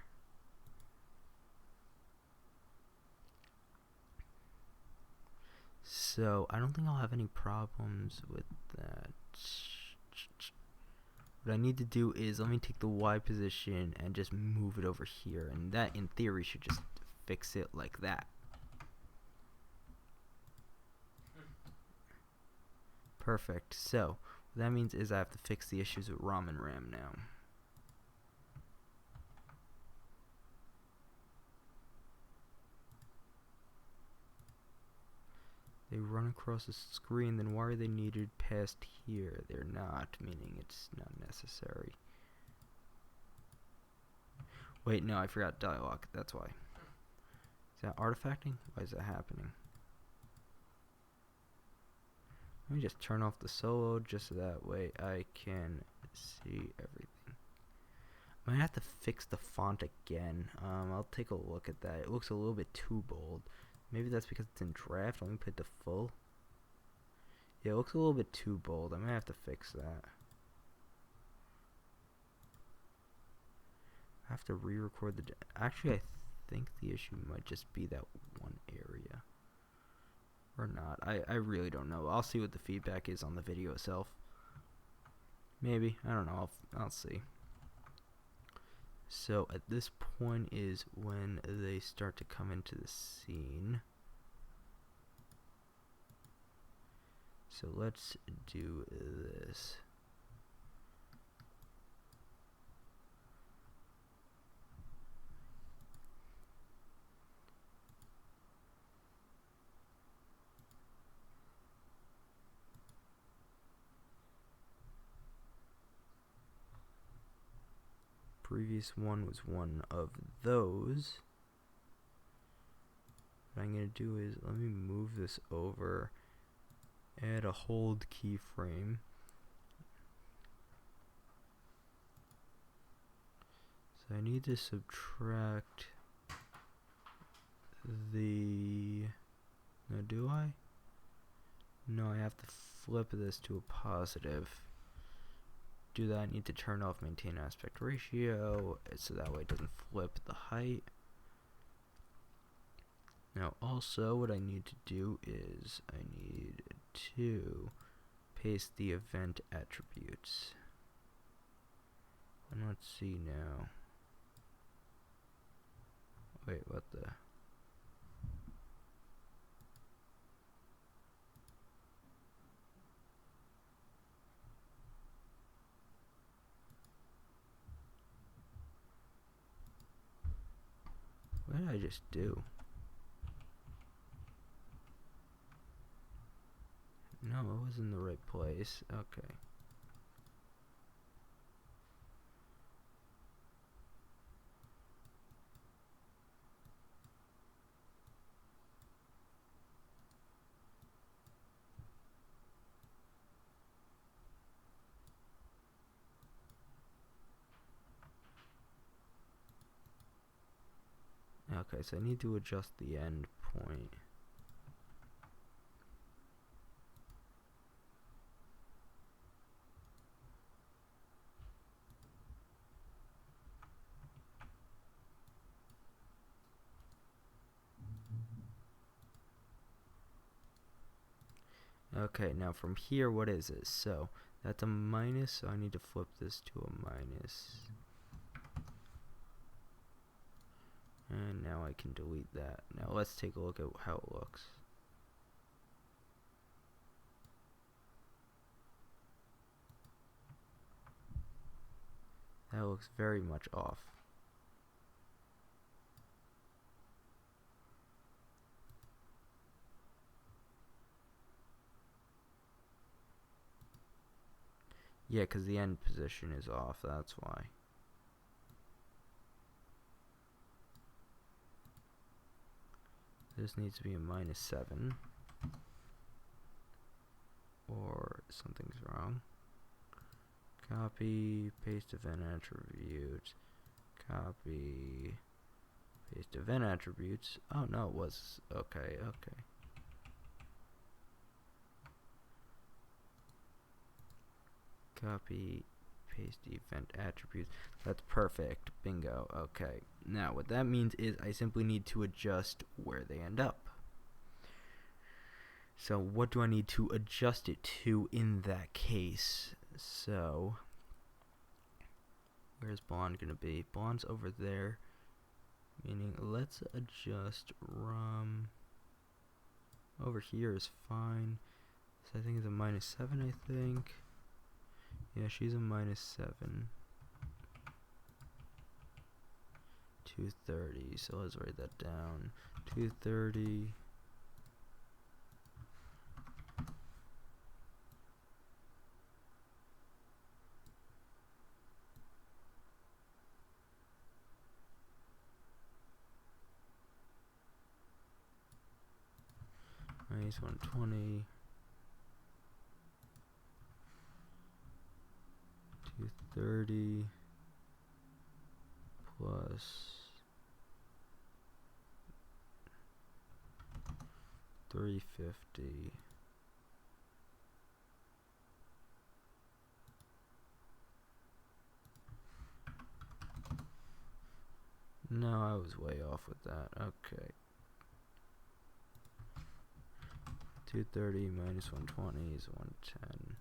So I don't think I'll have any problems with that. What I need to do is, let me take the Y position and just move it over here, and that in theory should just fix it like that. Perfect. So what that means is I have to fix the issues with ROM and RAM now. They run across the screen, then why are they needed past here? They're not, meaning it's not necessary. Wait, no, I forgot dialogue, that's why. Is that artifacting? Why is that happening? Let me just turn off the solo, just so that way I can see everything. I might have to fix the font again. I'll take a look at that. It looks a little bit too bold. Maybe that's because it's in draft. Let me put it to full. Yeah, it looks a little bit too bold. I might have to fix that. I have to re-record the... Actually, I think the issue might just be that one area. Or not. I really don't know. I'll see what the feedback is on the video itself. Maybe. I don't know. I'll see. So at this point is when they start to come into the scene. So let's do this. Previous one was one of those. What I'm going to do is, let me move this over, add a hold keyframe. So I need to subtract the... No, do I? No, I have to flip this to a positive. Do that, I need to turn off maintain aspect ratio so that way it doesn't flip the height. Now also what I need to do is I need to paste the event attributes. And let's see now. Wait, what the... What did I just do? No, it was in the right place. Okay. Okay, so I need to adjust the end point. Okay, now from here, what is it? So that's a minus, so I need to flip this to a minus. And now I can delete that. Now let's take a look at how it looks. That looks very much off. Yeah, because the end position is off, that's why. This needs to be a -7. Or something's wrong. Copy, paste event attributes. Copy, paste event attributes. Oh no, it was, okay. Copy, paste event attributes. That's perfect. Bingo. Okay. Now what that means is I simply need to adjust where they end up. So what do I need to adjust it to in that case? So where's blonde gonna be? Blonde's over there. Meaning let's adjust rum over here is fine. So I think it's a -7, I think. Yeah, she's a -7. 230. So let's write that down. 230. -120. 230 plus 350. No, I was way off with that. Okay. 230 minus 120 is 110.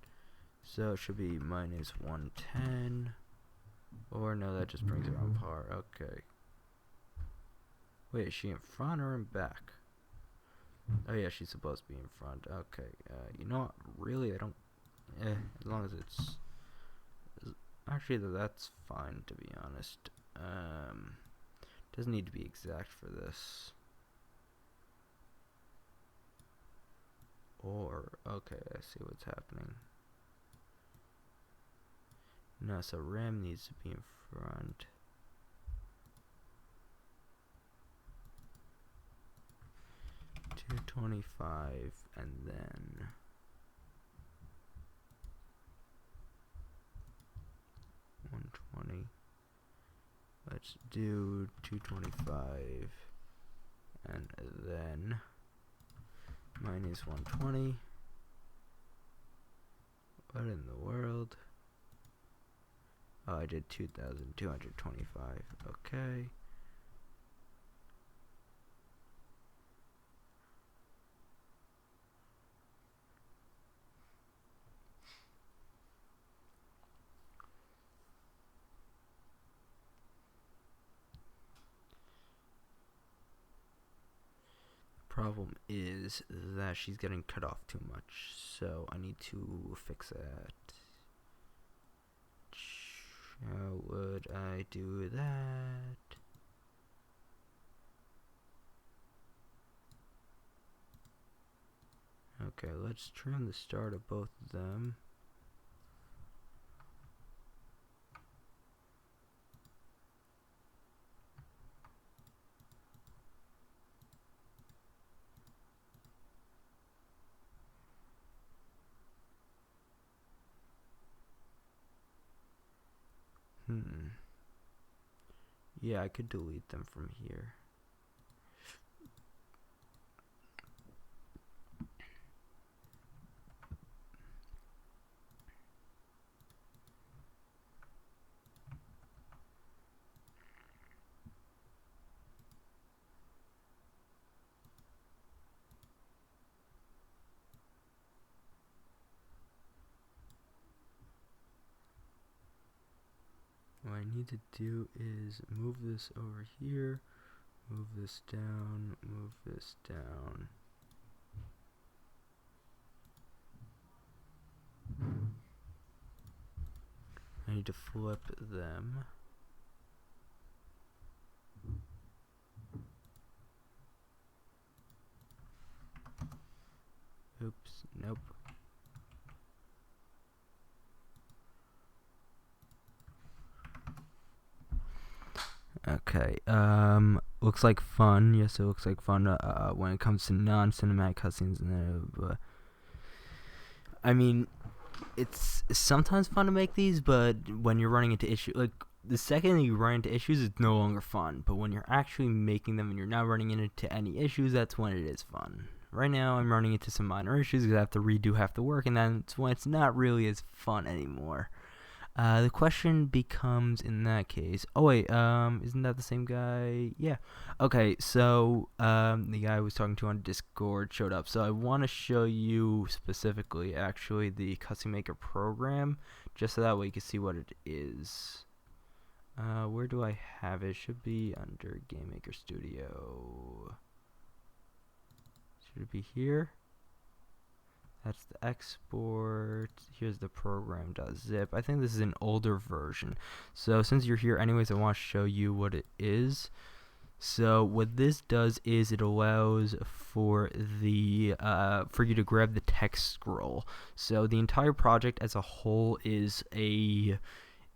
So it should be -110. Or no, that just brings it on par. Okay. Wait, is she in front or in back? Oh yeah, she's supposed to be in front. Okay. You know what? Really, I don't. As long as it's. Actually, that's fine, to be honest. Doesn't need to be exact for this. Or, okay, I see what's happening. No, so RAM needs to be in front. $225 and then $120. Let's do $225 and then -$120. What in the world? Oh, I did 2,225. Okay. Problem is that she's getting cut off too much, so I need to fix that. How would I do that? Okay, let's trim the start of both of them. Yeah, I could delete them from here. need to do is move this over here, move this down, move this down. I need to flip them. Oops, nope. Okay, looks like fun. Yes, it looks like fun when it comes to non-cinematic cutscenes. I mean, it's sometimes fun to make these, but when you're running into issues, like the second you run into issues, it's no longer fun. But when you're actually making them and you're not running into any issues, that's when it is fun. Right now, I'm running into some minor issues because I have to redo half the work, and that's when it's not really as fun anymore. The question becomes in that case. Oh wait, isn't that the same guy? Yeah. Okay, so the guy I was talking to on Discord showed up. So I want to show you specifically, actually, the Custom Maker program, just so that way you can see what it is. Where do I have it? Should be under Game Maker Studio. Should it be here? That's the export. Here's the program.zip. I think this is an older version. So since you're here anyways, I want to show you what it is. So what this does is it allows for the for you to grab the text scroll. So the entire project as a whole is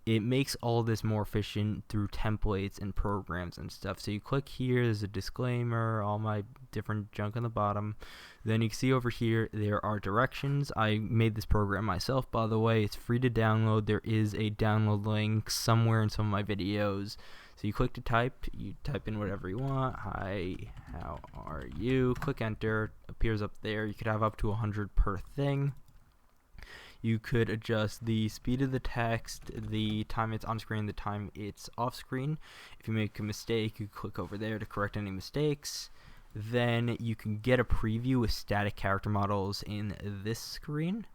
it makes all this more efficient through templates and programs and stuff. So you click here, there's a disclaimer, all my different junk on the bottom. Then you can see over here there are directions. I made this program myself, by the way. It's free to download. There is a download link somewhere in some of my videos. So you click to type, you type in whatever you want. Hi, how are you? Click enter, appears up there. You could have up to 100 per thing. You could adjust the speed of the text, the time it's on screen, the time it's off screen. If you make a mistake, you click over there to correct any mistakes. Then you can get a preview with static character models in this screen.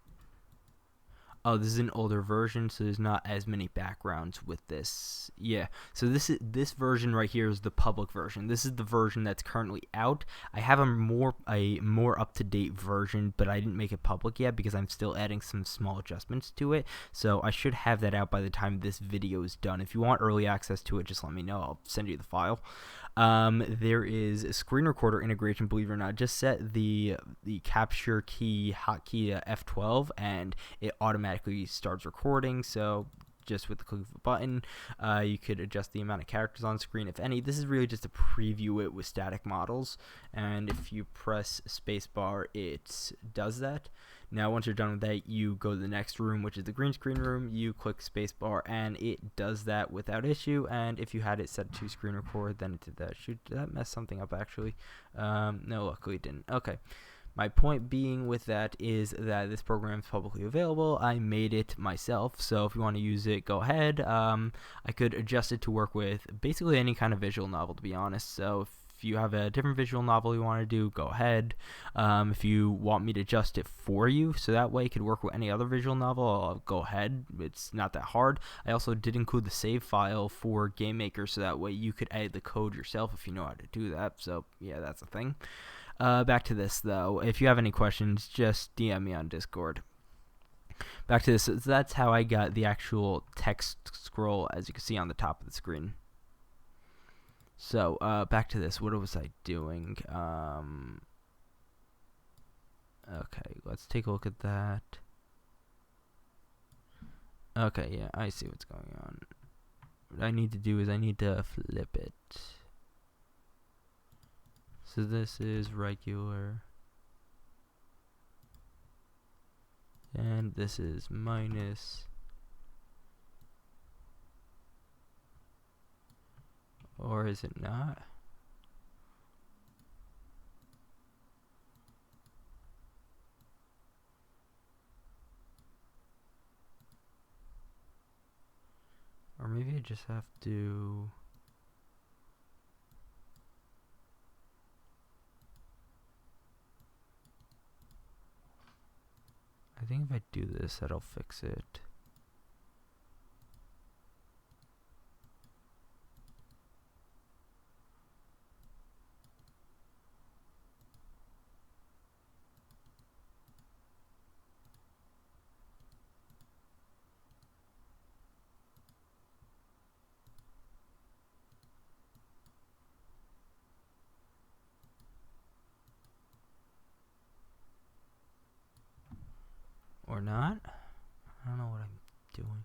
Oh, this is an older version, so there's not as many backgrounds with this. Yeah, so this version right here is the public version. This is the version that's currently out. I have a more up-to-date version, but I didn't make it public yet because I'm still adding some small adjustments to it. So I should have that out by the time this video is done. If you want early access to it, just let me know. I'll send you the file. There is a screen recorder integration, believe it or not. Just set the capture key hotkey to F12 and it automatically starts recording. So just with the click of a button, you could adjust the amount of characters on screen, if any. This is really just to preview it with static models, and if you press spacebar, it does that. Now once you're done with that, you go to the next room, which is the green screen room. You click spacebar and it does that without issue. And if you had it set to screen record, then it did that. Did that mess something up actually? No, luckily it didn't. Okay. My point being with that is that this program is publicly available. I made it myself, so if you want to use it, go ahead. I could adjust it to work with basically any kind of visual novel, to be honest. So if you have a different visual novel you want to do, go ahead. If you want me to adjust it for you, so that way it could work with any other visual novel, I'll go ahead. It's not that hard. I also did include the save file for Game Maker, so that way you could edit the code yourself if you know how to do that. So yeah, that's a thing. Back to this though. If you have any questions, just DM me on Discord. Back to this. So that's how I got the actual text scroll, as you can see on the top of the screen. So back to this. What was I doing? Okay, let's take a look at that. Okay, yeah, I see what's going on. What I need to do is I need to flip it. So this is regular. And this is minus. Or is it not? Or maybe I just have to... I think if I do this, that'll fix it. Or not? I don't know what I'm doing.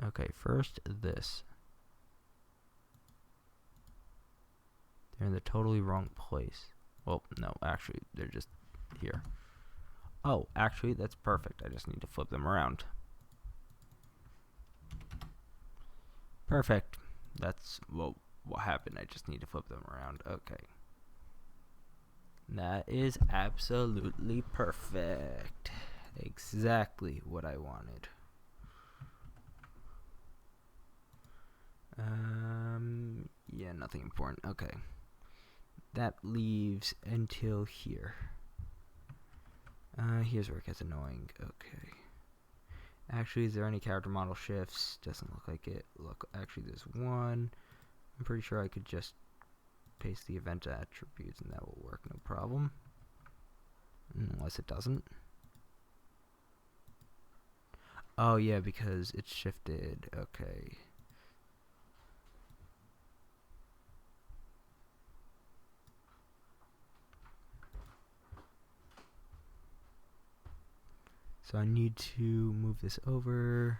Okay, first this. They're in the totally wrong place. Well, no, actually, they're just here. Oh, actually, that's perfect. I just need to flip them around. Perfect. That's, well, what happened. I just need to flip them around. Okay. That is absolutely perfect. Exactly what I wanted. Yeah, nothing important. Okay. That leaves until here. Here's where it gets annoying. Okay. Actually, is there any character model shifts? Doesn't look like it. Look, actually, there's one. I'm pretty sure I could just paste the event attributes and that will work, no problem. Unless it doesn't. Oh, yeah, because it's shifted. Okay. So I need to move this over.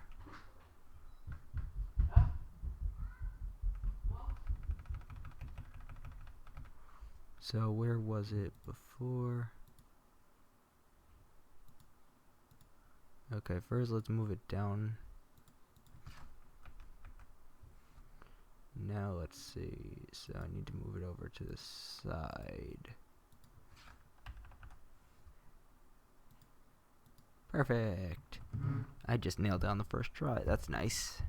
So where was it before? Okay, first let's move it down. Now let's see. So I need to move it over to the side. Perfect. I just nailed it on the first try. That's nice.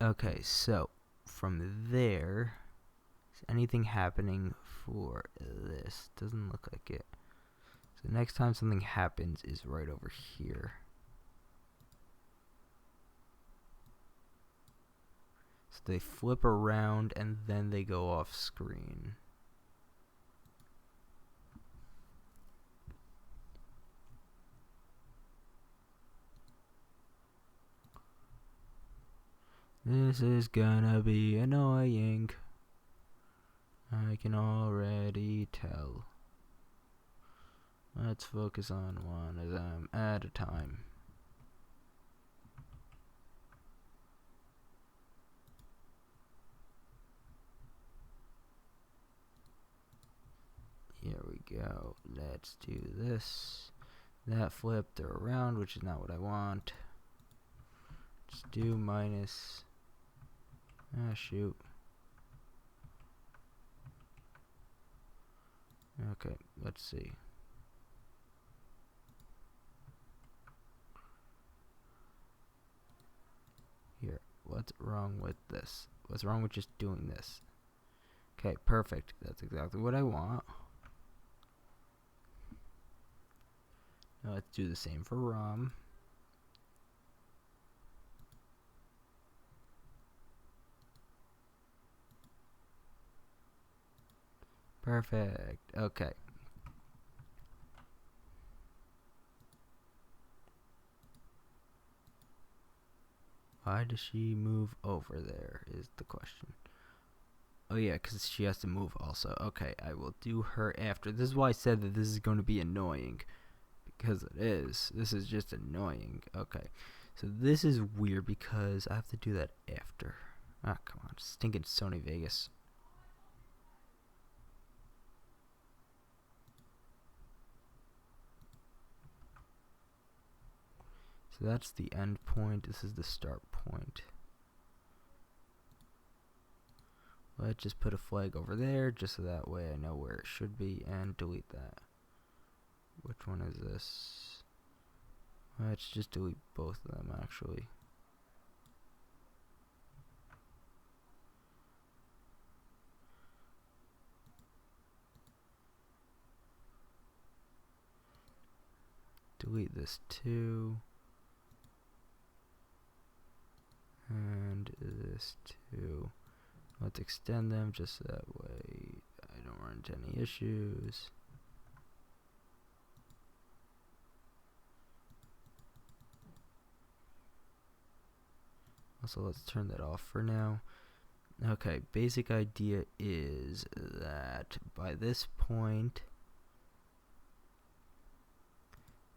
Okay, so from there, is anything happening for this? Doesn't look like it. So next time something happens is right over here. So they flip around and then they go off screen. This is gonna be annoying. I can already tell. Let's focus on one of them at a time. Here we go. Let's do this. That flipped around, which is not what I want. Just do minus. Ah, shoot. Okay, let's see. Here, what's wrong with this? What's wrong with just doing this? Okay, perfect. That's exactly what I want. Now let's do the same for ROM. Perfect. Okay. Why does she move over there is the question. Oh yeah, because she has to move also. Okay, I will do her after. This is why I said that this is going to be annoying. Because it is. This is just annoying. Okay. So this is weird because I have to do that after. Ah, come on. Stinking Sony Vegas. So that's the end point. This is the start point. Let's just put a flag over there just so that way I know where it should be and delete that. Which one is this? Let's just delete both of them actually. Delete this too. And this too. Let's extend them just so that way I don't run into any issues. Also, let's turn that off for now. Okay, basic idea is that by this point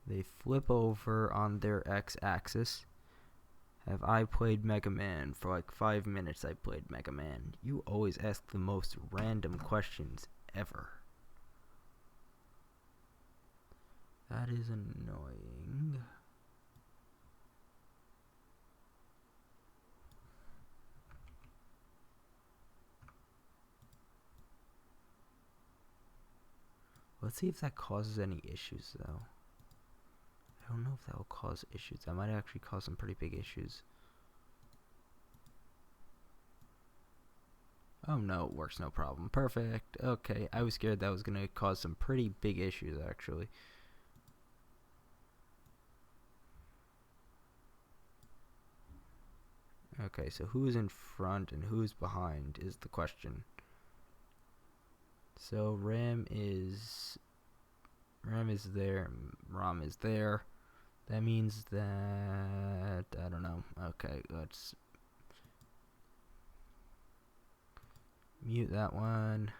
they flip over on their x-axis. Have I played Mega Man? For like 5 minutes I played Mega Man. You always ask the most random questions ever. That is annoying. Let's see if that causes any issues though. I don't know if that will cause issues. That might actually cause some pretty big issues. Oh no, it works no problem. Perfect. Okay, I was scared that was going to cause some pretty big issues actually. Okay, so who's in front and who's behind is the question. So RAM is there, ROM is there. That means that I don't know. Okay, let's mute that one.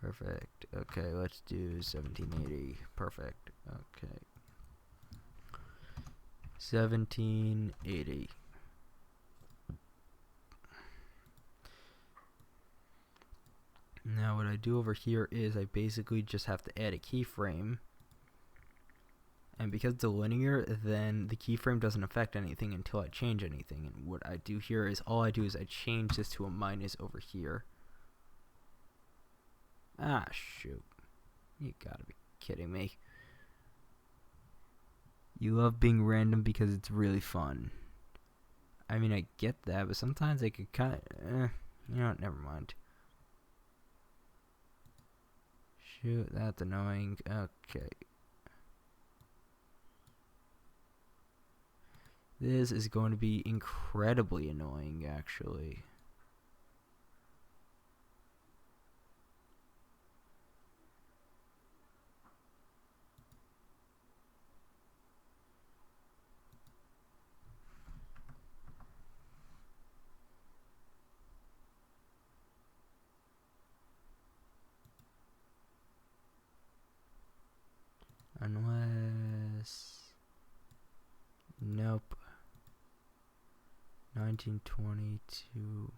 Perfect. Okay, let's do 1780. Perfect. Okay. 1780. Now what I do over here is I basically just have to add a keyframe. And because it's a linear, then the keyframe doesn't affect anything until I change anything. And what I do here is all I do is I change this to a minus over here. Ah, shoot. You gotta be kidding me. You love being random because it's really fun. I mean, I get that, but sometimes I could kind of... you know what, never mind. Shoot, that's annoying. Okay. This is going to be incredibly annoying, actually. Unless... Nope. 1922...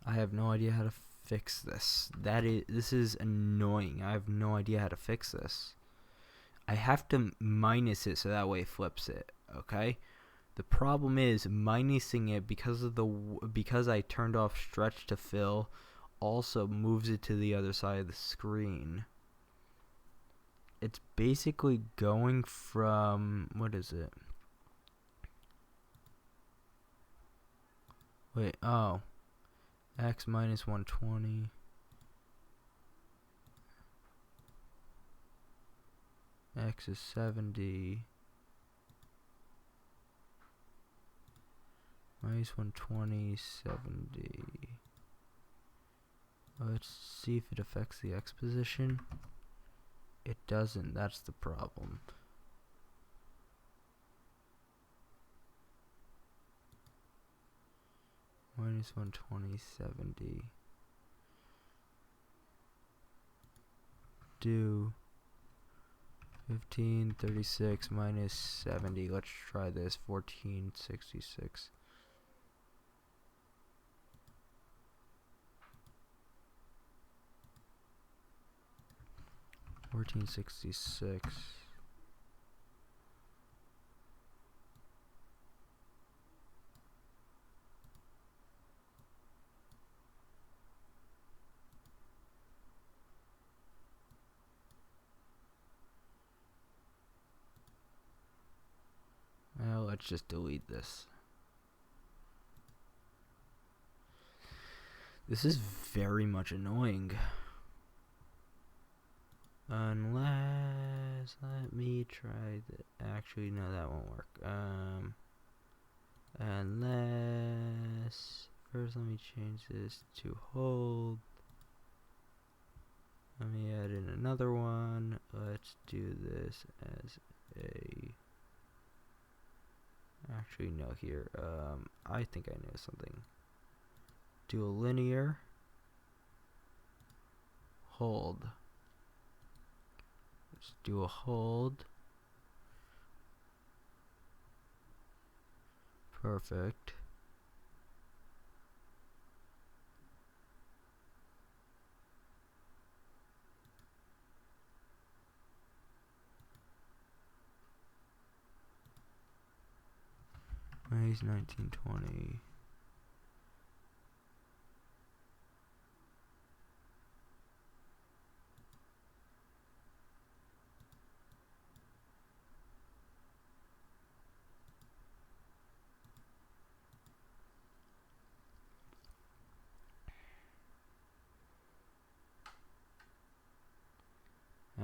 I have no idea how to fix this. This is annoying. I have no idea how to fix this. I have to minus it so that way it flips it, okay? The problem is minusing it because I turned off stretch to fill also moves it to the other side of the screen. It's basically going from, what is it? Wait, oh. X minus 120. X is 70. Minus 120, 70. Let's see if it affects the X position. It doesn't, that's the problem. Minus 120, 70. Do 1536 minus 70. Let's try this. 1466. 1466. Well, let's just delete this. This is very much annoying. Unless, let me try that. Actually, no, that won't work. Unless First, let me change this to hold. Let me add in another one. Let's do this as a... Actually, no, here. I think I know something. Do a linear. Hold. Let's do a hold. Perfect. May's 1920.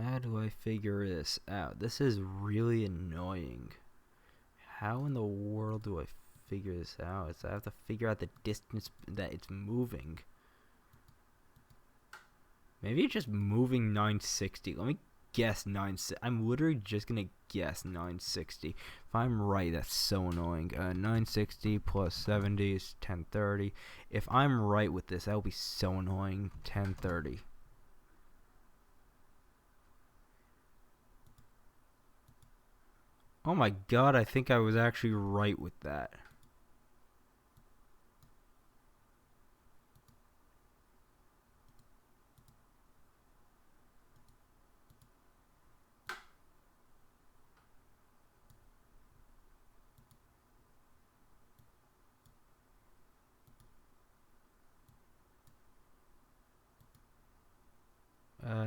How do I figure this out? This is really annoying. How in the world do I figure this out? I have to figure out the distance that it's moving. Maybe it's just moving 960. Let me guess 960. I'm literally just gonna guess 960. If I'm right, that's so annoying. 960 plus 70 is 1030. If I'm right with this, that will be so annoying. 1030. Oh my god, I think I was actually right with that.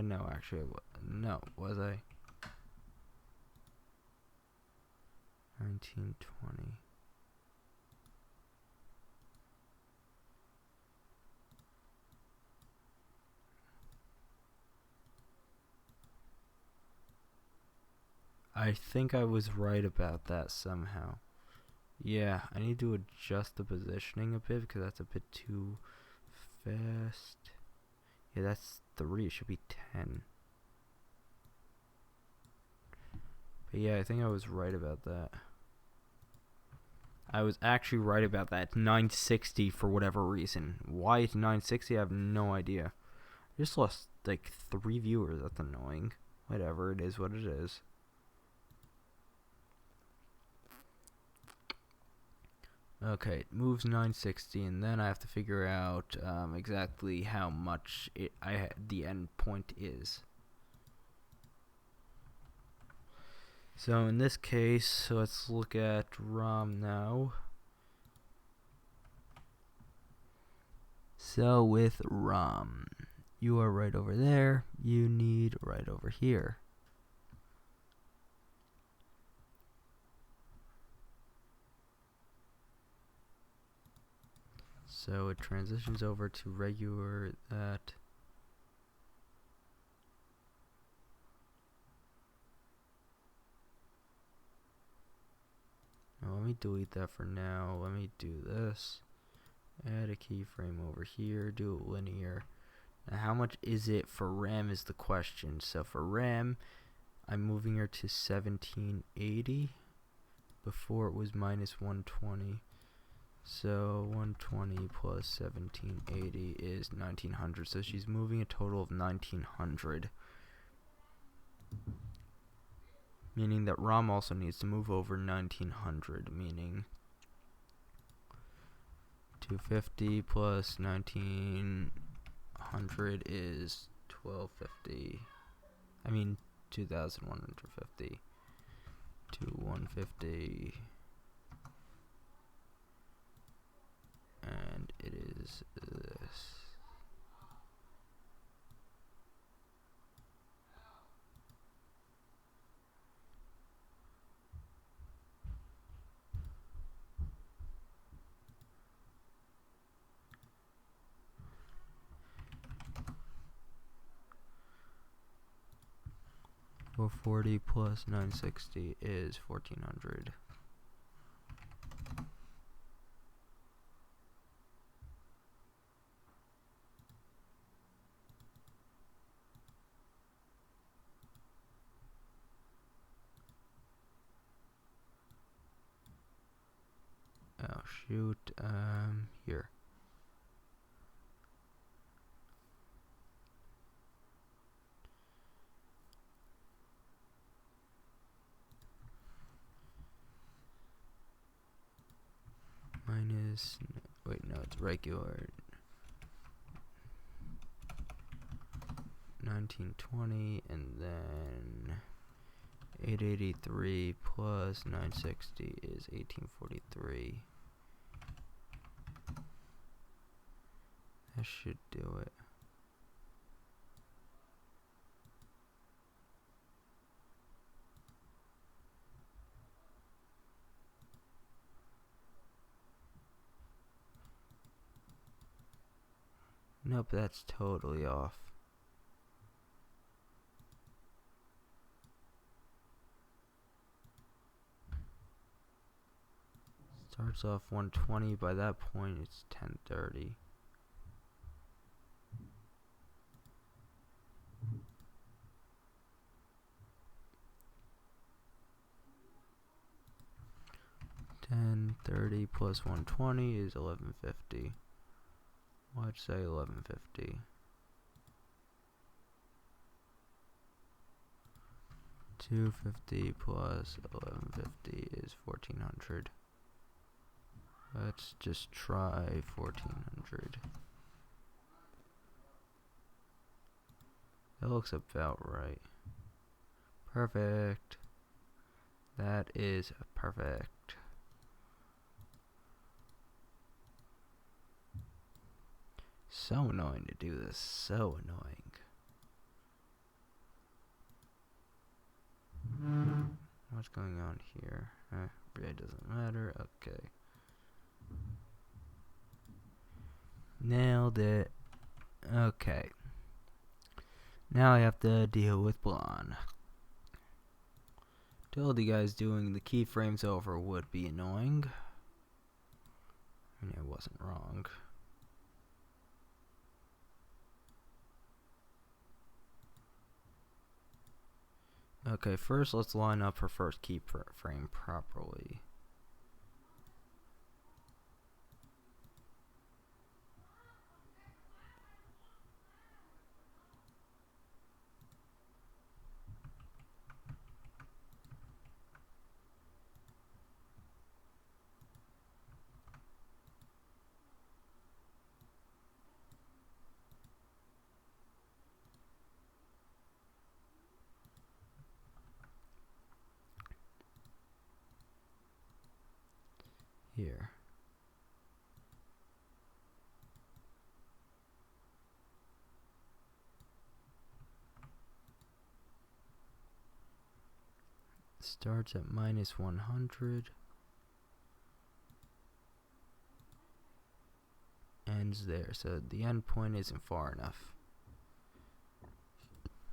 No, actually, no, was I? 1920. I think I was right about that somehow. Yeah, I need to adjust the positioning a bit because that's a bit too fast. Yeah, that's 3. It should be 10. But yeah, I think I was right about that. I was actually right about that. It's 960 for whatever reason. Why it's 960, I have no idea. I just lost like 3 viewers. That's annoying. Whatever, it is what it is. Okay, it moves 960, and then I have to figure out exactly how much the end point is. So in this case, let's look at ROM now. So with ROM, you are right over there. You need right over here. So it transitions over to regular that. Now let me delete that for now. Let me do this. Add a keyframe over here. Do it linear. Now how much is it for RAM is the question. So for RAM, I'm moving her to 1780. Before it was minus 120. So 120 plus 1780 is 1900. So she's moving a total of 1900. Meaning that ROM also needs to move over 1900. Meaning 250 plus 1900 is 1250. I mean 2150 to 150. And it is this. Well, 40 plus 960 is 1400. Oh shoot, here. Minus, wait, no, it's regular. 1920, and then 883 plus 960 is 1843. That should do it. Nope, that's totally off. Starts off 120, by that point it's 1030. $10.30 plus 120 is 1150. Let's say 1150. 250 plus 1150 is 1400. Let's just try 1400. That looks about right. Perfect. That is perfect. So annoying to do this. So annoying. What's going on here? Really doesn't matter. Okay. Nailed it. Okay. Now I have to deal with blonde. Told you guys doing the keyframes over would be annoying. I mean, I wasn't wrong. Okay, first let's line up her first keyframe properly. Here. Starts at minus 100. Ends there, so the end point isn't far enough.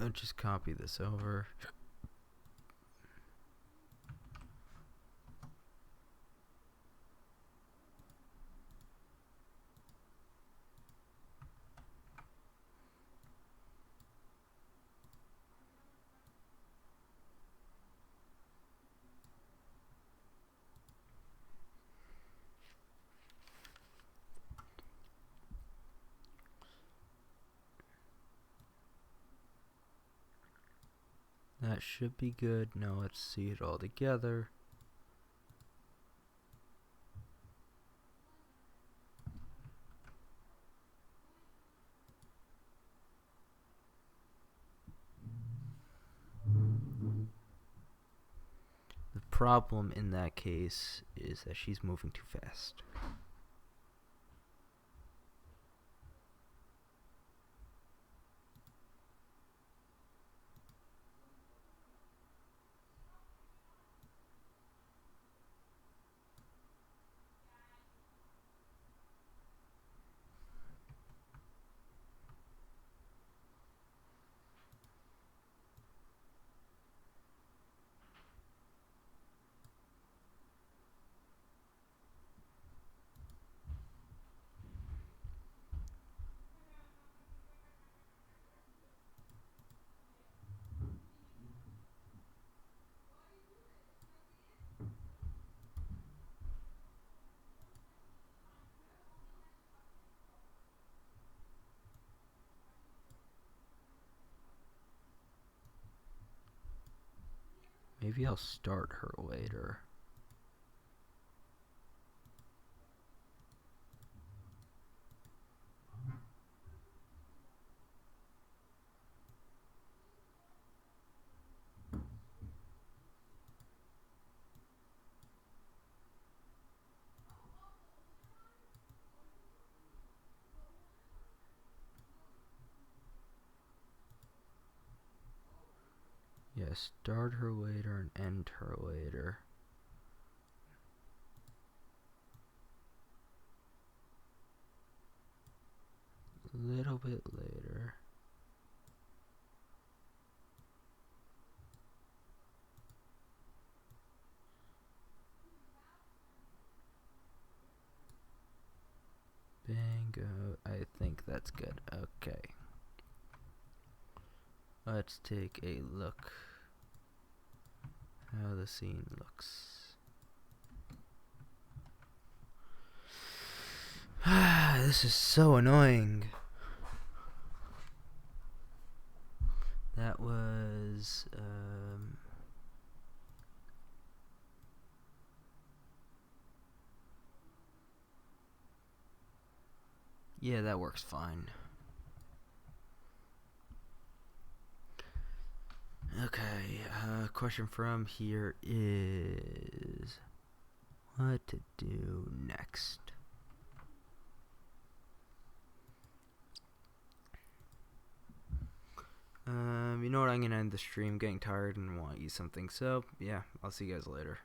I'll just copy this over. That should be good. Now let's see it all together. The problem in that case is that she's moving too fast. Maybe I'll start her later. Yeah, start her later and end her later. A little bit later. Bingo. I think that's good. Okay. Let's take a look how the scene looks. This is so annoying. That was yeah, that works fine. Okay, question from here is what to do next. You know what, I'm gonna end the stream, getting tired and want to eat something, so yeah, I'll see you guys later.